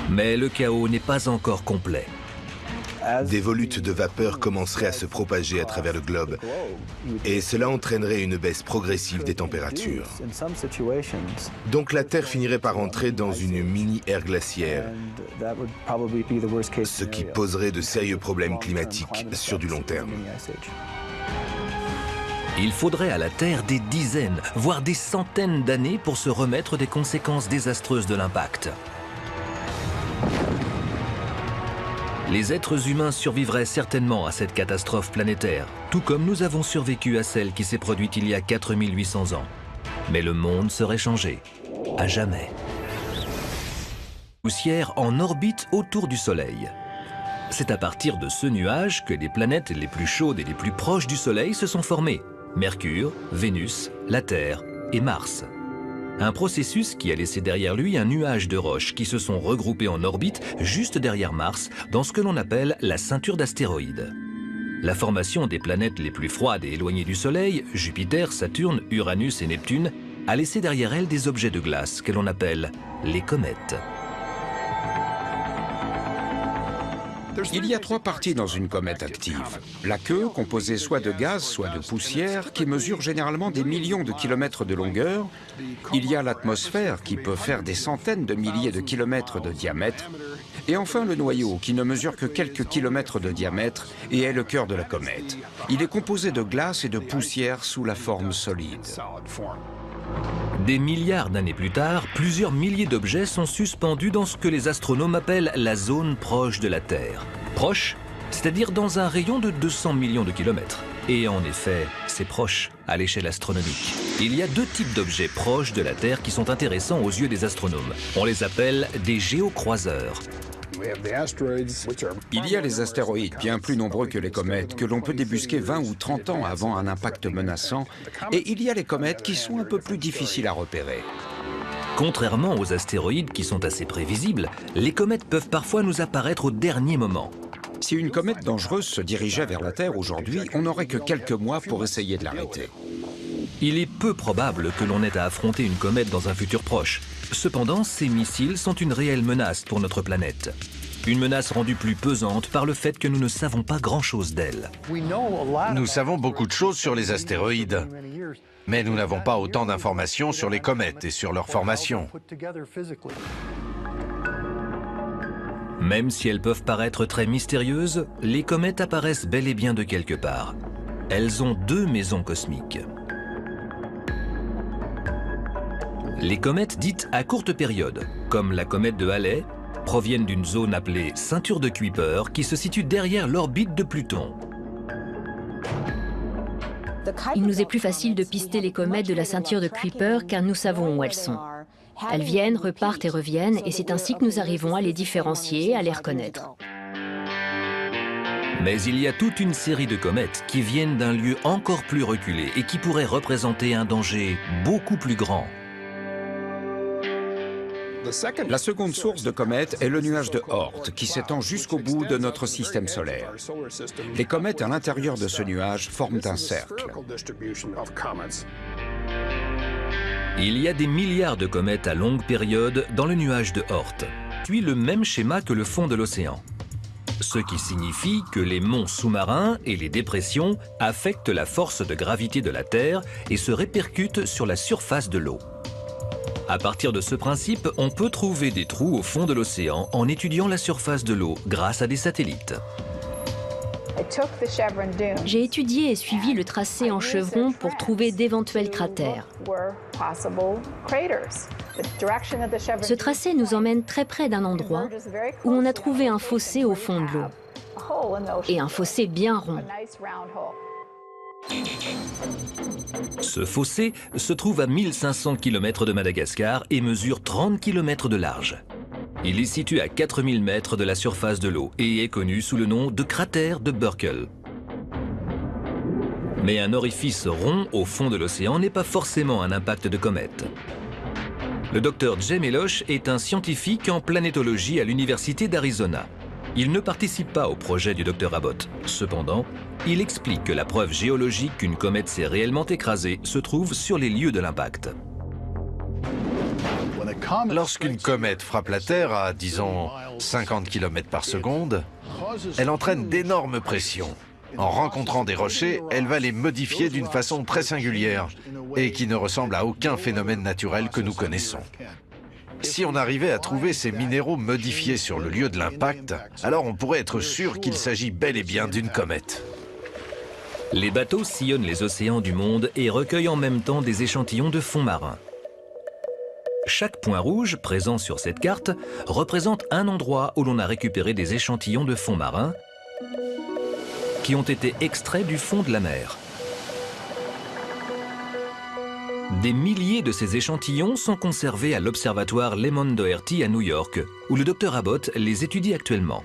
Mais le chaos n'est pas encore complet. Des volutes de vapeur commenceraient à se propager à travers le globe et cela entraînerait une baisse progressive des températures. Donc la Terre finirait par entrer dans une mini-ère glaciaire, ce qui poserait de sérieux problèmes climatiques sur du long terme. Il faudrait à la Terre des dizaines, voire des centaines d'années pour se remettre des conséquences désastreuses de l'impact. Les êtres humains survivraient certainement à cette catastrophe planétaire, tout comme nous avons survécu à celle qui s'est produite il y a 4800 ans. Mais le monde serait changé, à jamais. Poussière en orbite autour du Soleil. C'est à partir de ce nuage que les planètes les plus chaudes et les plus proches du Soleil se sont formées. Mercure, Vénus, la Terre et Mars. Un processus qui a laissé derrière lui un nuage de roches qui se sont regroupées en orbite juste derrière Mars, dans ce que l'on appelle la ceinture d'astéroïdes. La formation des planètes les plus froides et éloignées du Soleil, Jupiter, Saturne, Uranus et Neptune, a laissé derrière elles des objets de glace que l'on appelle les comètes. Il y a 3 parties dans une comète active. La queue, composée soit de gaz, soit de poussière, qui mesure généralement des millions de kilomètres de longueur. Il y a l'atmosphère, qui peut faire des centaines de milliers de kilomètres de diamètre. Et enfin le noyau, qui ne mesure que quelques kilomètres de diamètre et est le cœur de la comète. Il est composé de glace et de poussière sous la forme solide. Des milliards d'années plus tard, plusieurs milliers d'objets sont suspendus dans ce que les astronomes appellent la zone proche de la Terre. Proche, c'est-à-dire dans un rayon de 200 millions de kilomètres. Et en effet, c'est proche à l'échelle astronomique. Il y a 2 types d'objets proches de la Terre qui sont intéressants aux yeux des astronomes. On les appelle des géocroiseurs. Il y a les astéroïdes, bien plus nombreux que les comètes, que l'on peut débusquer 20 ou 30 ans avant un impact menaçant. Et il y a les comètes qui sont un peu plus difficiles à repérer. Contrairement aux astéroïdes qui sont assez prévisibles, les comètes peuvent parfois nous apparaître au dernier moment. Si une comète dangereuse se dirigeait vers la Terre aujourd'hui, on n'aurait que quelques mois pour essayer de l'arrêter. Il est peu probable que l'on ait à affronter une comète dans un futur proche. Cependant, ces missiles sont une réelle menace pour notre planète. Une menace rendue plus pesante par le fait que nous ne savons pas grand-chose d'elle. Nous savons beaucoup de choses sur les astéroïdes, mais nous n'avons pas autant d'informations sur les comètes et sur leur formation. Même si elles peuvent paraître très mystérieuses, les comètes apparaissent bel et bien de quelque part. Elles ont 2 maisons cosmiques. Les comètes dites à courte période, comme la comète de Halley, proviennent d'une zone appelée ceinture de Kuiper qui se situe derrière l'orbite de Pluton. Il nous est plus facile de pister les comètes de la ceinture de Kuiper car nous savons où elles sont. Elles viennent, repartent et reviennent et c'est ainsi que nous arrivons à les différencier, à les reconnaître. Mais il y a toute une série de comètes qui viennent d'un lieu encore plus reculé et qui pourraient représenter un danger beaucoup plus grand. La seconde source de comètes est le nuage de Oort, qui s'étend jusqu'au bout de notre système solaire. Les comètes à l'intérieur de ce nuage forment un cercle. Il y a des milliards de comètes à longue période dans le nuage de Oort, suit le même schéma que le fond de l'océan. Ce qui signifie que les monts sous-marins et les dépressions affectent la force de gravité de la Terre et se répercutent sur la surface de l'eau. À partir de ce principe, on peut trouver des trous au fond de l'océan en étudiant la surface de l'eau grâce à des satellites. J'ai étudié et suivi le tracé en chevron pour trouver d'éventuels cratères. Ce tracé nous emmène très près d'un endroit où on a trouvé un fossé au fond de l'eau. Et un fossé bien rond. Ce fossé se trouve à 1500 km de Madagascar et mesure 30 km de large. Il est situé à 4000 mètres de la surface de l'eau et est connu sous le nom de cratère de Burckle. Mais un orifice rond au fond de l'océan n'est pas forcément un impact de comète. Le docteur Jay Meloche est un scientifique en planétologie à l'université d'Arizona. Il ne participe pas au projet du docteur Abbott. Cependant, il explique que la preuve géologique qu'une comète s'est réellement écrasée se trouve sur les lieux de l'impact. Lorsqu'une comète frappe la Terre à, disons, 50 km par seconde, elle entraîne d'énormes pressions. En rencontrant des rochers, elle va les modifier d'une façon très singulière et qui ne ressemble à aucun phénomène naturel que nous connaissons. Si on arrivait à trouver ces minéraux modifiés sur le lieu de l'impact, alors on pourrait être sûr qu'il s'agit bel et bien d'une comète. Les bateaux sillonnent les océans du monde et recueillent en même temps des échantillons de fonds marins. Chaque point rouge présent sur cette carte représente un endroit où l'on a récupéré des échantillons de fonds marins qui ont été extraits du fond de la mer. Des milliers de ces échantillons sont conservés à l'observatoire Lemon Doherty à New York, où le Dr Abbott les étudie actuellement.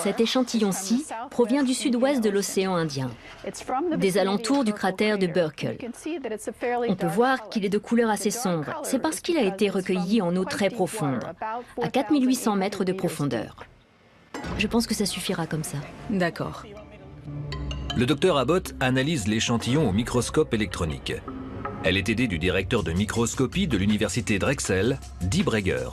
Cet échantillon-ci provient du sud-ouest de l'océan Indien, des alentours du cratère de Burckle. On peut voir qu'il est de couleur assez sombre. C'est parce qu'il a été recueilli en eau très profonde, à 4800 mètres de profondeur. Je pense que ça suffira comme ça. D'accord. Le Dr Abbott analyse l'échantillon au microscope électronique. Elle est aidée du directeur de microscopie de l'université Drexel, Dee Breger.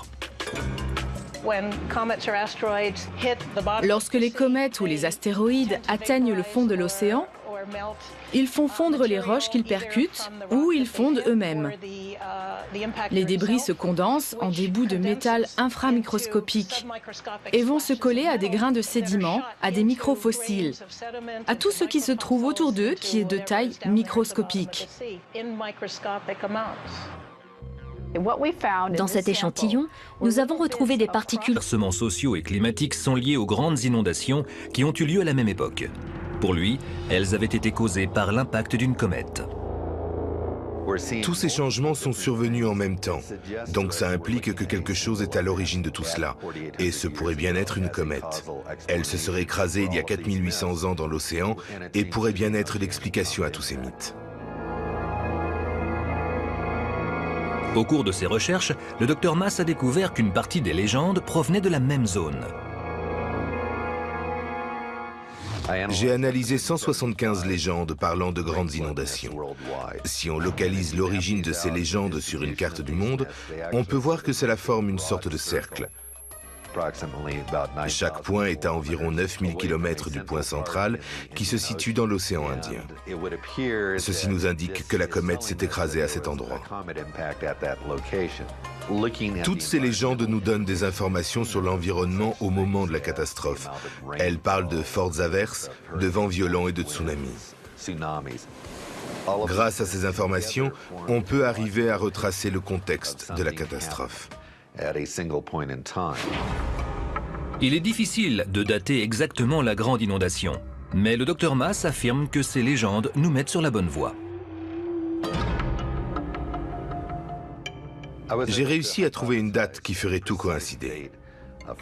Lorsque les comètes ou les astéroïdes atteignent le fond de l'océan, ils font fondre les roches qu'ils percutent ou ils fondent eux-mêmes. Les débris se condensent en des bouts de métal inframicroscopiques et vont se coller à des grains de sédiments, à des microfossiles, à tout ce qui se trouve autour d'eux qui est de taille microscopique. Dans cet échantillon, nous avons retrouvé des particules. Les bouleversements sociaux et climatiques sont liés aux grandes inondations qui ont eu lieu à la même époque. Pour lui, elles avaient été causées par l'impact d'une comète. Tous ces changements sont survenus en même temps, donc ça implique que quelque chose est à l'origine de tout cela, et ce pourrait bien être une comète. Elle se serait écrasée il y a 4800 ans dans l'océan et pourrait bien être l'explication à tous ces mythes. Au cours de ses recherches, le Dr Maas a découvert qu'une partie des légendes provenait de la même zone. J'ai analysé 175 légendes parlant de grandes inondations. Si on localise l'origine de ces légendes sur une carte du monde, on peut voir que cela forme une sorte de cercle. Chaque point est à environ 9000 km du point central qui se situe dans l'océan Indien. Ceci nous indique que la comète s'est écrasée à cet endroit. Toutes ces légendes nous donnent des informations sur l'environnement au moment de la catastrophe. Elles parlent de fortes averses, de vents violents et de tsunamis. Grâce à ces informations, on peut arriver à retracer le contexte de la catastrophe. Il est difficile de dater exactement la grande inondation, mais le Dr Maas affirme que ces légendes nous mettent sur la bonne voie. J'ai réussi à trouver une date qui ferait tout coïncider.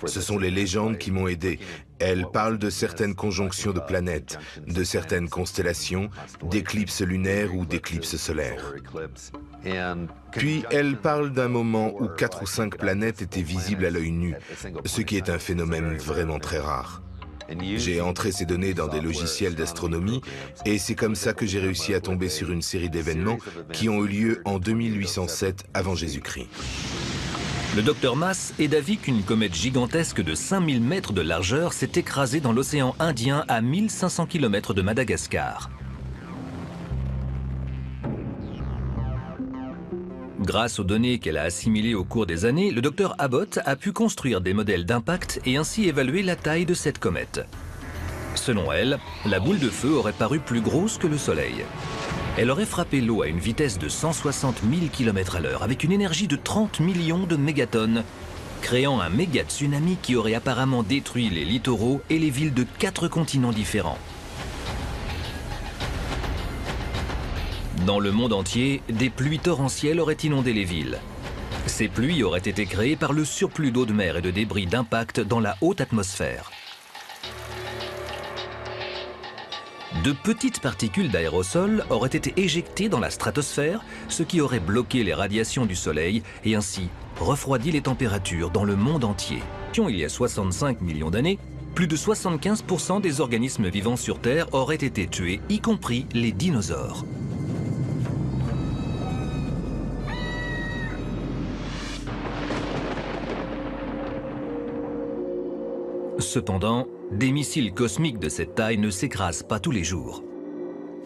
Ce sont les légendes qui m'ont aidé. Elles parlent de certaines conjonctions de planètes, de certaines constellations, d'éclipses lunaires ou d'éclipses solaires. Puis elles parlent d'un moment où 4 ou 5 planètes étaient visibles à l'œil nu, ce qui est un phénomène vraiment très rare. J'ai entré ces données dans des logiciels d'astronomie et c'est comme ça que j'ai réussi à tomber sur une série d'événements qui ont eu lieu en 2807 avant Jésus-Christ. Le Dr Maas est d'avis qu'une comète gigantesque de 5000 mètres de largeur s'est écrasée dans l'océan Indien à 1500 km de Madagascar. Grâce aux données qu'elle a assimilées au cours des années, le Dr Abbott a pu construire des modèles d'impact et ainsi évaluer la taille de cette comète. Selon elle, la boule de feu aurait paru plus grosse que le Soleil. Elle aurait frappé l'eau à une vitesse de 160 000 km/h avec une énergie de 30 millions de mégatonnes, créant un méga tsunami qui aurait apparemment détruit les littoraux et les villes de 4 continents différents. Dans le monde entier, des pluies torrentielles auraient inondé les villes. Ces pluies auraient été créées par le surplus d'eau de mer et de débris d'impact dans la haute atmosphère. De petites particules d'aérosol auraient été éjectées dans la stratosphère, ce qui aurait bloqué les radiations du Soleil et ainsi refroidi les températures dans le monde entier. Il y a 65 millions d'années, plus de 75% des organismes vivants sur Terre auraient été tués, y compris les dinosaures. Cependant, des missiles cosmiques de cette taille ne s'écrasent pas tous les jours.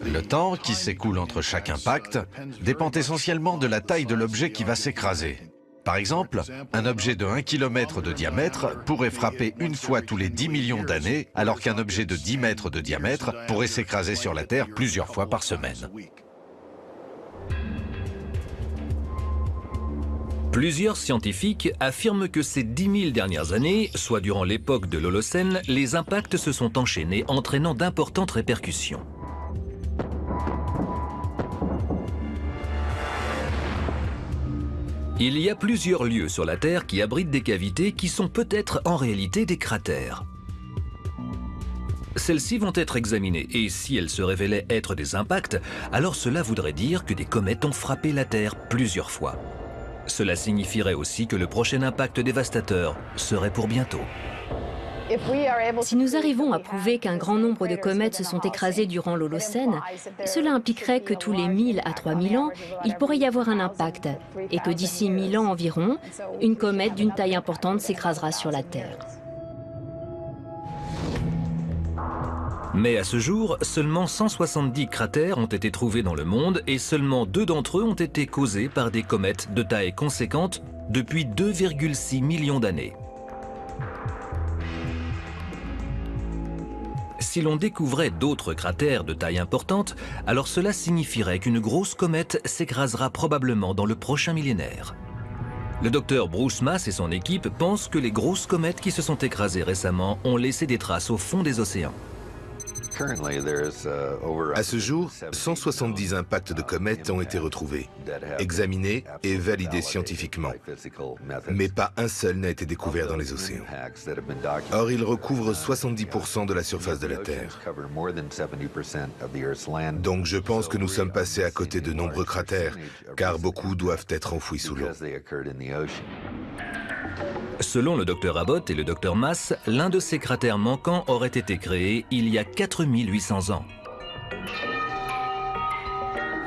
Le temps qui s'écoule entre chaque impact dépend essentiellement de la taille de l'objet qui va s'écraser. Par exemple, un objet de 1 km de diamètre pourrait frapper une fois tous les 10 millions d'années, alors qu'un objet de 10 mètres de diamètre pourrait s'écraser sur la Terre plusieurs fois par semaine. Plusieurs scientifiques affirment que ces 10 000 dernières années, soit durant l'époque de l'Holocène, les impacts se sont enchaînés, entraînant d'importantes répercussions. Il y a plusieurs lieux sur la Terre qui abritent des cavités qui sont peut-être en réalité des cratères. Celles-ci vont être examinées et si elles se révélaient être des impacts, alors cela voudrait dire que des comètes ont frappé la Terre plusieurs fois. Cela signifierait aussi que le prochain impact dévastateur serait pour bientôt. Si nous arrivons à prouver qu'un grand nombre de comètes se sont écrasées durant l'Holocène, cela impliquerait que tous les 1000 à 3000 ans, il pourrait y avoir un impact et que d'ici 1000 ans environ, une comète d'une taille importante s'écrasera sur la Terre. Mais à ce jour, seulement 170 cratères ont été trouvés dans le monde et seulement 2 d'entre eux ont été causés par des comètes de taille conséquente depuis 2,6 millions d'années. Si l'on découvrait d'autres cratères de taille importante, alors cela signifierait qu'une grosse comète s'écrasera probablement dans le prochain millénaire. Le docteur Bruce Mass et son équipe pensent que les grosses comètes qui se sont écrasées récemment ont laissé des traces au fond des océans. À ce jour, 170 impacts de comètes ont été retrouvés, examinés et validés scientifiquement. Mais pas un seul n'a été découvert dans les océans. Or, ils recouvrent 70% de la surface de la Terre. Donc je pense que nous sommes passés à côté de nombreux cratères, car beaucoup doivent être enfouis sous l'eau. Selon le Dr Abbott et le Dr Mass, l'un de ces cratères manquants aurait été créé il y a 4800 ans.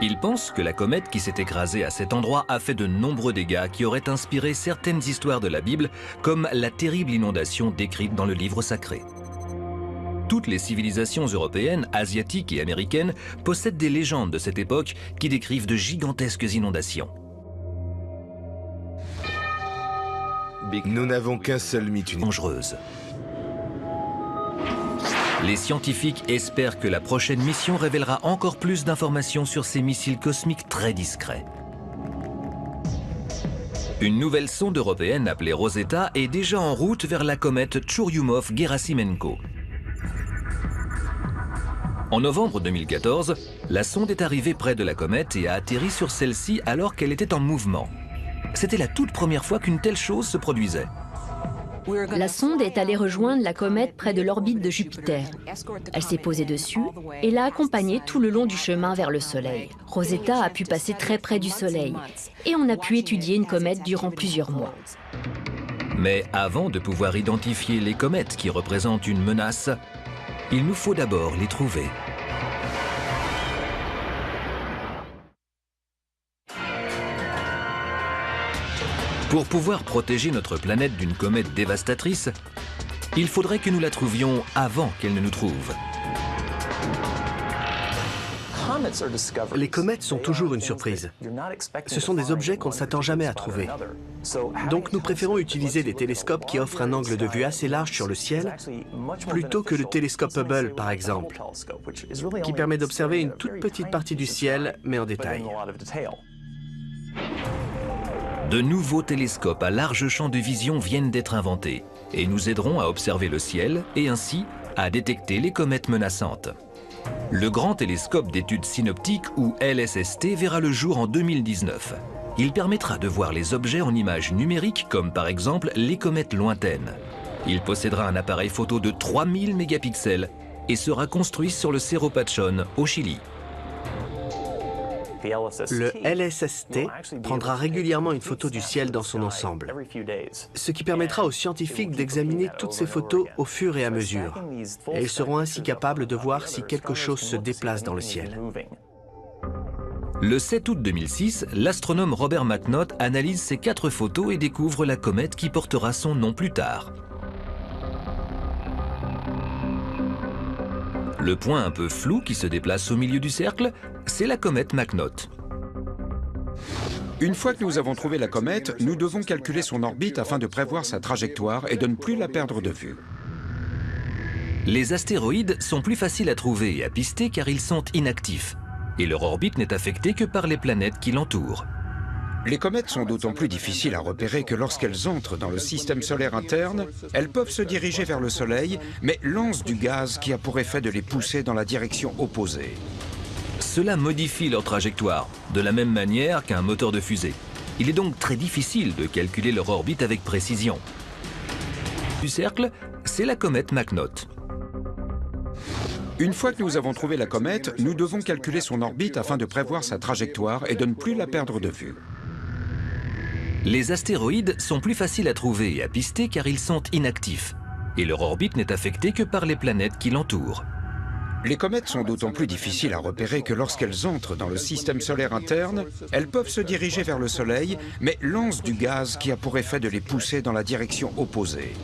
Ils pensent que la comète qui s'est écrasée à cet endroit a fait de nombreux dégâts qui auraient inspiré certaines histoires de la Bible, comme la terrible inondation décrite dans le livre sacré. Toutes les civilisations européennes, asiatiques et américaines possèdent des légendes de cette époque qui décrivent de gigantesques inondations. Nous n'avons qu'un seul mythe dangereuse. Les scientifiques espèrent que la prochaine mission révélera encore plus d'informations sur ces missiles cosmiques très discrets. Une nouvelle sonde européenne appelée Rosetta est déjà en route vers la comète Churyumov-Gerasimenko. En novembre 2014, la sonde est arrivée près de la comète et a atterri sur celle-ci alors qu'elle était en mouvement. C'était la toute première fois qu'une telle chose se produisait. La sonde est allée rejoindre la comète près de l'orbite de Jupiter. Elle s'est posée dessus et l'a accompagnée tout le long du chemin vers le Soleil. Rosetta a pu passer très près du Soleil et on a pu étudier une comète durant plusieurs mois. Mais avant de pouvoir identifier les comètes qui représentent une menace, il nous faut d'abord les trouver. Pour pouvoir protéger notre planète d'une comète dévastatrice, il faudrait que nous la trouvions avant qu'elle ne nous trouve. Les comètes sont toujours une surprise. Ce sont des objets qu'on ne s'attend jamais à trouver. Donc nous préférons utiliser des télescopes qui offrent un angle de vue assez large sur le ciel, plutôt que le télescope Hubble, par exemple, qui permet d'observer une toute petite partie du ciel, mais en détail. De nouveaux télescopes à large champ de vision viennent d'être inventés et nous aideront à observer le ciel et ainsi à détecter les comètes menaçantes. Le Grand Télescope d'études synoptiques ou LSST verra le jour en 2019. Il permettra de voir les objets en images numériques comme par exemple les comètes lointaines. Il possédera un appareil photo de 3000 mégapixels et sera construit sur le Cerro Pachón au Chili. Le LSST prendra régulièrement une photo du ciel dans son ensemble, ce qui permettra aux scientifiques d'examiner toutes ces photos au fur et à mesure. Et ils seront ainsi capables de voir si quelque chose se déplace dans le ciel. Le 7 août 2006, l'astronome Robert McNaught analyse ces 4 photos et découvre la comète qui portera son nom plus tard. Le point un peu flou qui se déplace au milieu du cercle, c'est la comète McNaught. Une fois que nous avons trouvé la comète, nous devons calculer son orbite afin de prévoir sa trajectoire et de ne plus la perdre de vue. Les astéroïdes sont plus faciles à trouver et à pister car ils sont inactifs, et leur orbite n'est affectée que par les planètes qui l'entourent. Les comètes sont d'autant plus difficiles à repérer que lorsqu'elles entrent dans le système solaire interne, elles peuvent se diriger vers le Soleil, mais lancent du gaz qui a pour effet de les pousser dans la direction opposée. Cela modifie leur trajectoire, de la même manière qu'un moteur de fusée. Il est donc très difficile de calculer leur orbite avec précision. Du cercle, c'est la comète McNaught. Une fois que nous avons trouvé la comète, nous devons calculer son orbite afin de prévoir sa trajectoire et de ne plus la perdre de vue. Les astéroïdes sont plus faciles à trouver et à pister car ils sont inactifs, et leur orbite n'est affectée que par les planètes qui l'entourent. Les comètes sont d'autant plus difficiles à repérer que lorsqu'elles entrent dans le système solaire interne, elles peuvent se diriger vers le Soleil, mais lancent du gaz qui a pour effet de les pousser dans la direction opposée.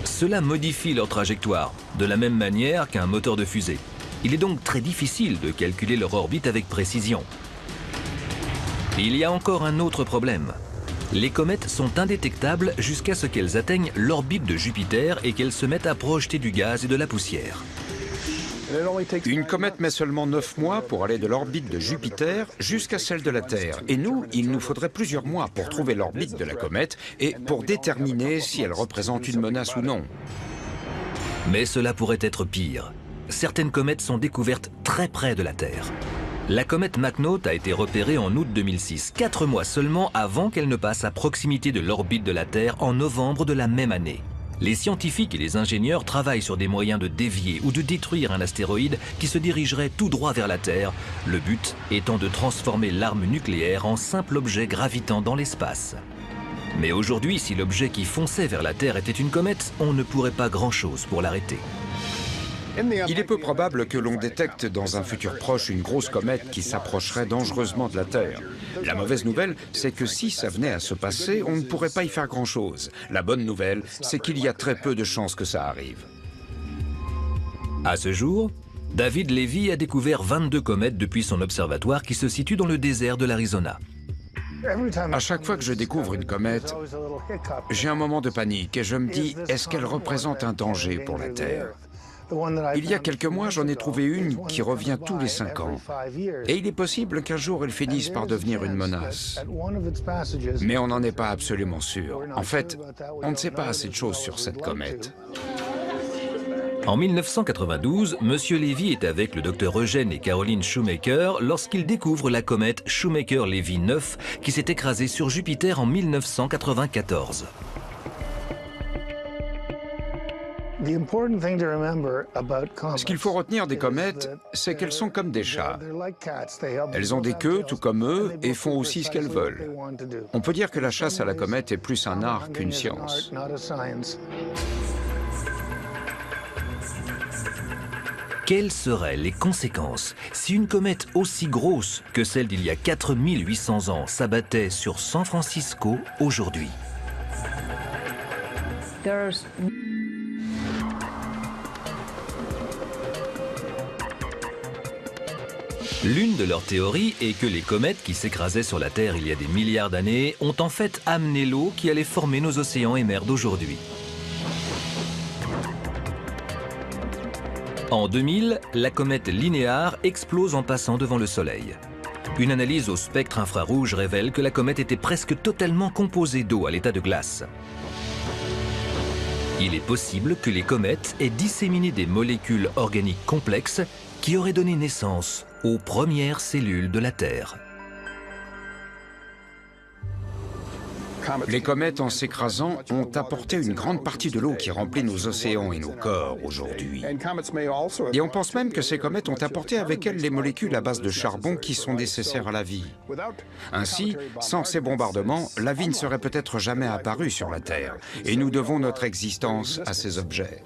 Cela modifie leur trajectoire, de la même manière qu'un moteur de fusée. Il est donc très difficile de calculer leur orbite avec précision. Il y a encore un autre problème. Les comètes sont indétectables jusqu'à ce qu'elles atteignent l'orbite de Jupiter et qu'elles se mettent à projeter du gaz et de la poussière. Une comète met seulement 9 mois pour aller de l'orbite de Jupiter jusqu'à celle de la Terre. Et nous, il nous faudrait plusieurs mois pour trouver l'orbite de la comète et pour déterminer si elle représente une menace ou non. Mais cela pourrait être pire. Certaines comètes sont découvertes très près de la Terre. La comète McNaught a été repérée en août 2006, 4 mois seulement avant qu'elle ne passe à proximité de l'orbite de la Terre en novembre de la même année. Les scientifiques et les ingénieurs travaillent sur des moyens de dévier ou de détruire un astéroïde qui se dirigerait tout droit vers la Terre, le but étant de transformer l'arme nucléaire en simple objet gravitant dans l'espace. Mais aujourd'hui, si l'objet qui fonçait vers la Terre était une comète, on ne pourrait pas grand-chose pour l'arrêter. Il est peu probable que l'on détecte dans un futur proche une grosse comète qui s'approcherait dangereusement de la Terre. La mauvaise nouvelle, c'est que si ça venait à se passer, on ne pourrait pas y faire grand-chose. La bonne nouvelle, c'est qu'il y a très peu de chances que ça arrive. À ce jour, David Levy a découvert 22 comètes depuis son observatoire qui se situe dans le désert de l'Arizona. À chaque fois que je découvre une comète, j'ai un moment de panique et je me dis, est-ce qu'elle représente un danger pour la Terre ? Il y a quelques mois, j'en ai trouvé une qui revient tous les 5 ans. Et il est possible qu'un jour, elle finisse par devenir une menace. Mais on n'en est pas absolument sûr. En fait, on ne sait pas assez de choses sur cette comète. En 1992, M. Levy est avec le Dr Eugène et Caroline Shoemaker lorsqu'ils découvrent la comète Shoemaker-Levy 9 qui s'est écrasée sur Jupiter en 1994. Ce qu'il faut retenir des comètes, c'est qu'elles sont comme des chats. Elles ont des queues, tout comme eux, et font aussi ce qu'elles veulent. On peut dire que la chasse à la comète est plus un art qu'une science. Quelles seraient les conséquences si une comète aussi grosse que celle d'il y a 4800 ans s'abattait sur San Francisco aujourd'hui ? L'une de leurs théories est que les comètes qui s'écrasaient sur la Terre il y a des milliards d'années ont en fait amené l'eau qui allait former nos océans et mers d'aujourd'hui. En 2000, la comète Linear explose en passant devant le Soleil. Une analyse au spectre infrarouge révèle que la comète était presque totalement composée d'eau à l'état de glace. Il est possible que les comètes aient disséminé des molécules organiques complexes qui auraient donné naissance aux premières cellules de la Terre. Les comètes, en s'écrasant, ont apporté une grande partie de l'eau qui remplit nos océans et nos corps aujourd'hui. Et on pense même que ces comètes ont apporté avec elles les molécules à base de charbon qui sont nécessaires à la vie. Ainsi, sans ces bombardements, la vie ne serait peut-être jamais apparue sur la Terre. Et nous devons notre existence à ces objets.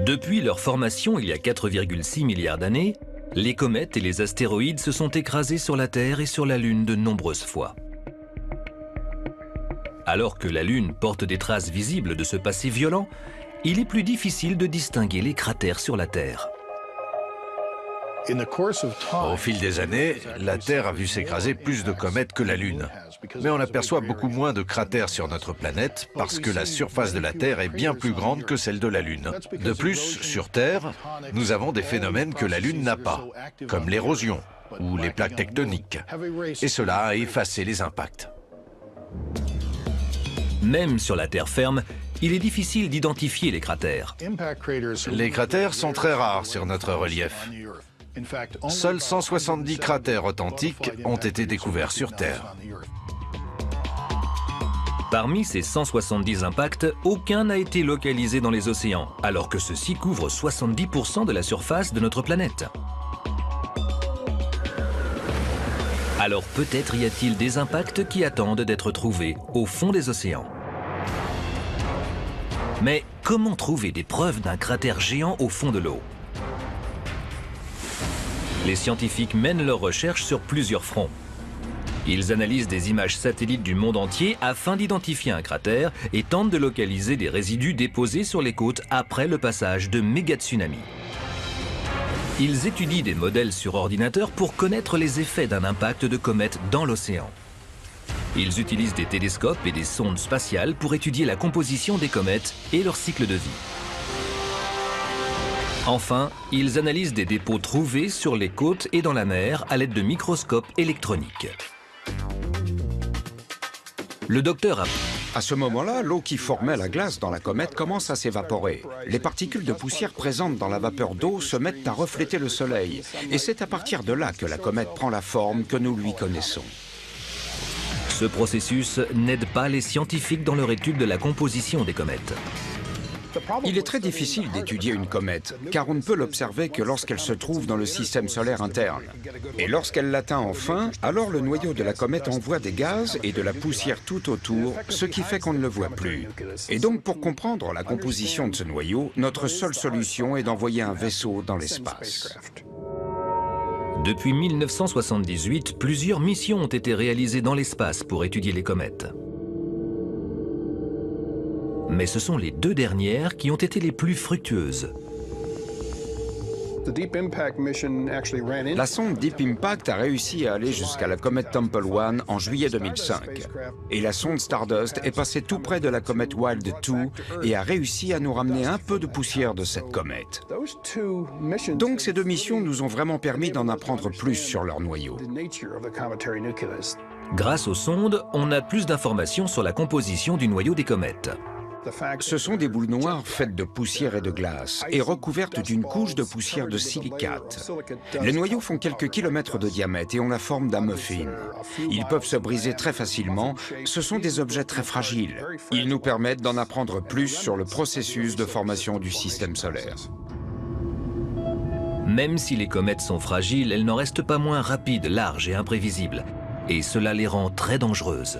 Depuis leur formation il y a 4,6 milliards d'années, les comètes et les astéroïdes se sont écrasés sur la Terre et sur la Lune de nombreuses fois. Alors que la Lune porte des traces visibles de ce passé violent, il est plus difficile de distinguer les cratères sur la Terre. Au fil des années, la Terre a vu s'écraser plus de comètes que la Lune. Mais on aperçoit beaucoup moins de cratères sur notre planète parce que la surface de la Terre est bien plus grande que celle de la Lune. De plus, sur Terre, nous avons des phénomènes que la Lune n'a pas, comme l'érosion. ou les plaques tectoniques. Et cela a effacé les impacts. Même sur la terre ferme, il est difficile d'identifier les cratères. Les cratères sont très rares sur notre relief. Seuls 170 cratères authentiques ont été découverts sur Terre. Parmi ces 170 impacts, aucun n'a été localisé dans les océans, alors que ceux-ci couvrent 70% de la surface de notre planète. Alors peut-être y a-t-il des impacts qui attendent d'être trouvés au fond des océans. Mais comment trouver des preuves d'un cratère géant au fond de l'eau? Les scientifiques mènent leurs recherches sur plusieurs fronts. Ils analysent des images satellites du monde entier afin d'identifier un cratère et tentent de localiser des résidus déposés sur les côtes après le passage de méga-tsunamis. Ils étudient des modèles sur ordinateur pour connaître les effets d'un impact de comète dans l'océan. Ils utilisent des télescopes et des sondes spatiales pour étudier la composition des comètes et leur cycle de vie. Enfin, ils analysent des dépôts trouvés sur les côtes et dans la mer à l'aide de microscopes électroniques. Le docteur À ce moment-là, l'eau qui formait la glace dans la comète commence à s'évaporer. Les particules de poussière présentes dans la vapeur d'eau se mettent à refléter le soleil. Et c'est à partir de là que la comète prend la forme que nous lui connaissons. Ce processus n'aide pas les scientifiques dans leur étude de la composition des comètes. Il est très difficile d'étudier une comète, car on ne peut l'observer que lorsqu'elle se trouve dans le système solaire interne. Et lorsqu'elle l'atteint enfin, alors le noyau de la comète envoie des gaz et de la poussière tout autour, ce qui fait qu'on ne le voit plus. Et donc pour comprendre la composition de ce noyau, notre seule solution est d'envoyer un vaisseau dans l'espace. Depuis 1978, plusieurs missions ont été réalisées dans l'espace pour étudier les comètes. Mais ce sont les deux dernières qui ont été les plus fructueuses. La sonde Deep Impact a réussi à aller jusqu'à la comète Tempel 1 en juillet 2005. Et la sonde Stardust est passée tout près de la comète Wild 2 et a réussi à nous ramener un peu de poussière de cette comète. Donc ces deux missions nous ont vraiment permis d'en apprendre plus sur leur noyau. Grâce aux sondes, on a plus d'informations sur la composition du noyau des comètes. Ce sont des boules noires faites de poussière et de glace et recouvertes d'une couche de poussière de silicate. Les noyaux font quelques kilomètres de diamètre et ont la forme d'un muffin. Ils peuvent se briser très facilement. Ce sont des objets très fragiles. Ils nous permettent d'en apprendre plus sur le processus de formation du système solaire. Même si les comètes sont fragiles, elles n'en restent pas moins rapides, larges et imprévisibles. Et cela les rend très dangereuses.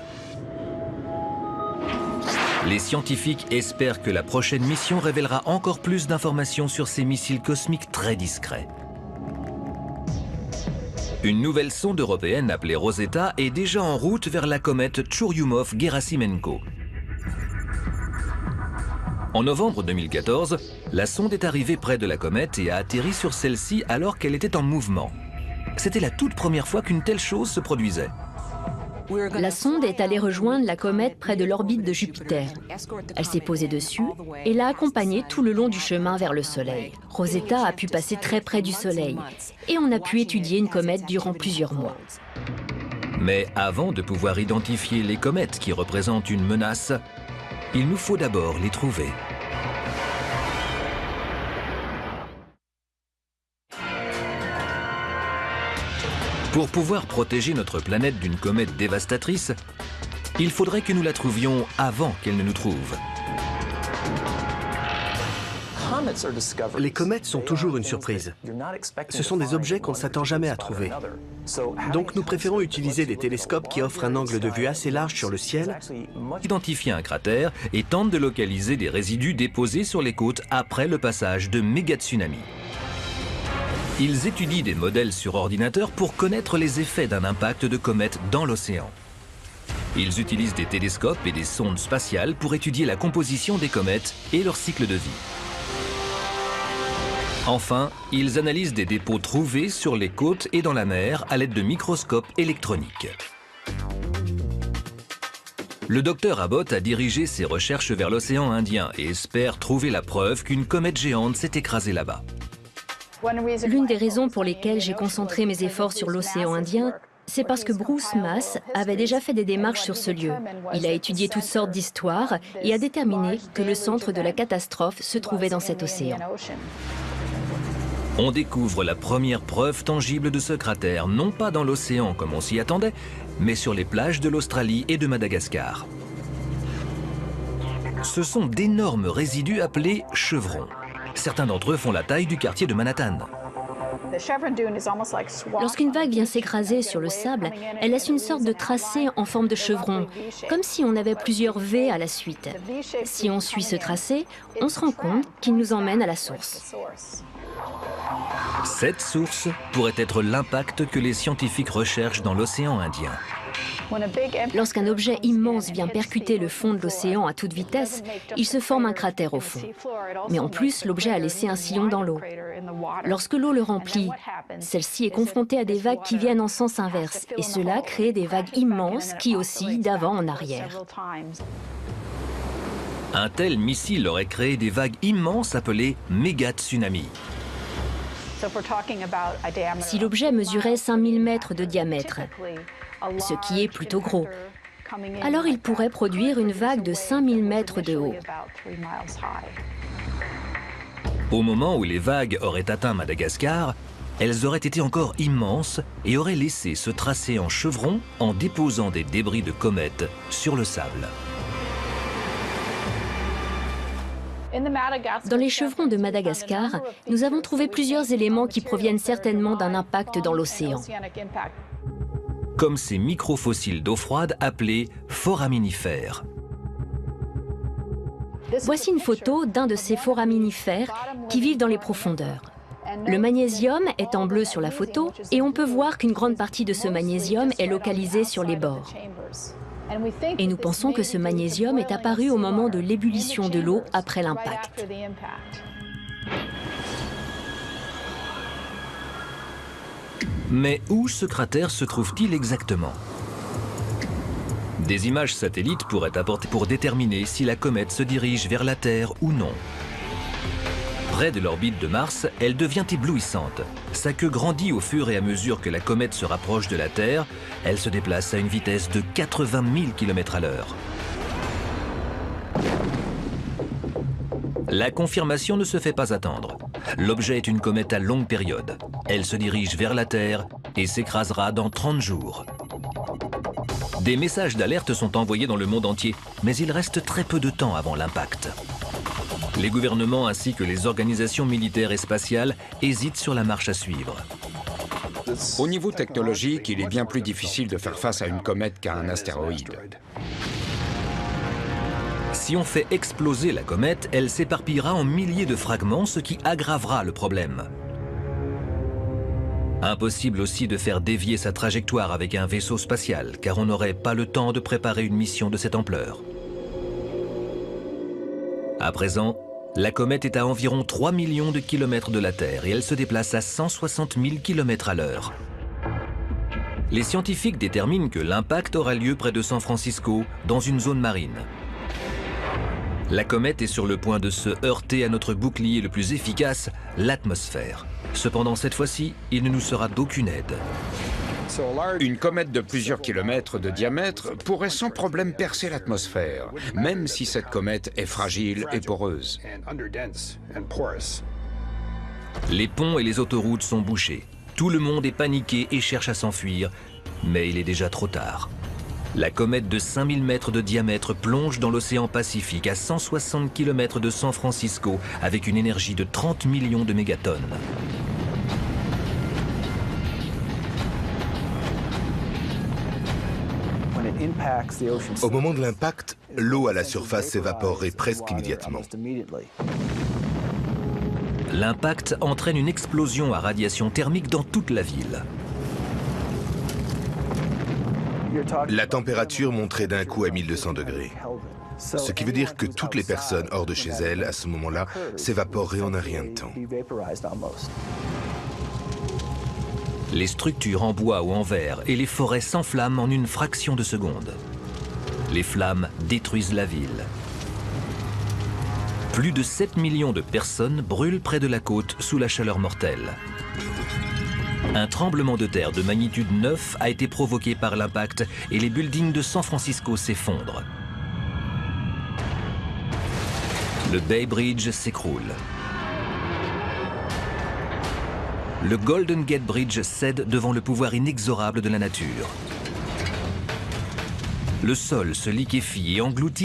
Les scientifiques espèrent que la prochaine mission révélera encore plus d'informations sur ces missiles cosmiques très discrets. Une nouvelle sonde européenne appelée Rosetta est déjà en route vers la comète Churyumov-Gerasimenko. En novembre 2014, la sonde est arrivée près de la comète et a atterri sur celle-ci alors qu'elle était en mouvement. C'était la toute première fois qu'une telle chose se produisait. La sonde est allée rejoindre la comète près de l'orbite de Jupiter. Elle s'est posée dessus et l'a accompagnée tout le long du chemin vers le Soleil. Rosetta a pu passer très près du Soleil et on a pu étudier une comète durant plusieurs mois. Mais avant de pouvoir identifier les comètes qui représentent une menace, il nous faut d'abord les trouver. Pour pouvoir protéger notre planète d'une comète dévastatrice, il faudrait que nous la trouvions avant qu'elle ne nous trouve. Les comètes sont toujours une surprise. Ce sont des objets qu'on ne s'attend jamais à trouver. Donc nous préférons utiliser des télescopes qui offrent un angle de vue assez large sur le ciel, Identifier un cratère et tentent de localiser des résidus déposés sur les côtes après le passage de méga-tsunamis. Ils étudient des modèles sur ordinateur pour connaître les effets d'un impact de comète dans l'océan. Ils utilisent des télescopes et des sondes spatiales pour étudier la composition des comètes et leur cycle de vie. Enfin, ils analysent des dépôts trouvés sur les côtes et dans la mer à l'aide de microscopes électroniques. Le docteur Abbott a dirigé ses recherches vers l'océan Indien et espère trouver la preuve qu'une comète géante s'est écrasée là-bas. L'une des raisons pour lesquelles j'ai concentré mes efforts sur l'océan Indien, c'est parce que Bruce Mass avait déjà fait des démarches sur ce lieu. Il a étudié toutes sortes d'histoires et a déterminé que le centre de la catastrophe se trouvait dans cet océan. On découvre la première preuve tangible de ce cratère, non pas dans l'océan comme on s'y attendait, mais sur les plages de l'Australie et de Madagascar. Ce sont d'énormes résidus appelés chevrons. Certains d'entre eux font la taille du quartier de Manhattan. Lorsqu'une vague vient s'écraser sur le sable, elle laisse une sorte de tracé en forme de chevron, comme si on avait plusieurs V à la suite. Si on suit ce tracé, on se rend compte qu'il nous emmène à la source. Cette source pourrait être l'impact que les scientifiques recherchent dans l'océan Indien. Lorsqu'un objet immense vient percuter le fond de l'océan à toute vitesse, il se forme un cratère au fond. Mais en plus, l'objet a laissé un sillon dans l'eau. Lorsque l'eau le remplit, celle-ci est confrontée à des vagues qui viennent en sens inverse, et cela crée des vagues immenses qui oscillent d'avant en arrière. Un tel missile aurait créé des vagues immenses appelées méga-tsunamis. Si l'objet mesurait 5000 mètres de diamètre, ce qui est plutôt gros, alors il pourrait produire une vague de 5000 mètres de haut. Au moment où les vagues auraient atteint Madagascar, elles auraient été encore immenses et auraient laissé se tracer en chevron en déposant des débris de comètes sur le sable. Dans les chevrons de Madagascar, nous avons trouvé plusieurs éléments qui proviennent certainement d'un impact dans l'océan. Comme ces microfossiles d'eau froide appelés foraminifères. Voici une photo d'un de ces foraminifères qui vivent dans les profondeurs. Le magnésium est en bleu sur la photo et on peut voir qu'une grande partie de ce magnésium est localisée sur les bords. Et nous pensons que ce magnésium est apparu au moment de l'ébullition de l'eau après l'impact. Mais où ce cratère se trouve-t-il exactement? Des images satellites pourraient apporter pour déterminer si la comète se dirige vers la Terre ou non. Près de l'orbite de Mars, elle devient éblouissante. Sa queue grandit au fur et à mesure que la comète se rapproche de la Terre. Elle se déplace à une vitesse de 80 000 km/h. La confirmation ne se fait pas attendre. L'objet est une comète à longue période. Elle se dirige vers la Terre et s'écrasera dans 30 jours. Des messages d'alerte sont envoyés dans le monde entier, mais il reste très peu de temps avant l'impact. Les gouvernements ainsi que les organisations militaires et spatiales hésitent sur la marche à suivre. Au niveau technologique, il est bien plus difficile de faire face à une comète qu'à un astéroïde. Si on fait exploser la comète, elle s'éparpillera en milliers de fragments, ce qui aggravera le problème. Impossible aussi de faire dévier sa trajectoire avec un vaisseau spatial, car on n'aurait pas le temps de préparer une mission de cette ampleur. À présent, la comète est à environ 3 millions de kilomètres de la Terre et elle se déplace à 160 000 km/h. Les scientifiques déterminent que l'impact aura lieu près de San Francisco, dans une zone marine. La comète est sur le point de se heurter à notre bouclier le plus efficace, l'atmosphère. Cependant, cette fois-ci, il ne nous sera d'aucune aide. Une comète de plusieurs kilomètres de diamètre pourrait sans problème percer l'atmosphère, même si cette comète est fragile et poreuse. Les ponts et les autoroutes sont bouchés. Tout le monde est paniqué et cherche à s'enfuir, mais il est déjà trop tard. La comète de 5000 mètres de diamètre plonge dans l'océan Pacifique à 160 km de San Francisco avec une énergie de 30 millions de mégatonnes. Au moment de l'impact, l'eau à la surface s'évaporerait presque immédiatement. L'impact entraîne une explosion à radiation thermique dans toute la ville. La température monterait d'un coup à 1200 degrés. Ce qui veut dire que toutes les personnes hors de chez elles, à ce moment-là, s'évaporeraient en un rien de temps. Les structures en bois ou en verre et les forêts s'enflamment en une fraction de seconde. Les flammes détruisent la ville. Plus de 7 millions de personnes brûlent près de la côte sous la chaleur mortelle. Un tremblement de terre de magnitude 9 a été provoqué par l'impact et les buildings de San Francisco s'effondrent. Le Bay Bridge s'écroule. Le Golden Gate Bridge cède devant le pouvoir inexorable de la nature. Le sol se liquéfie et engloutit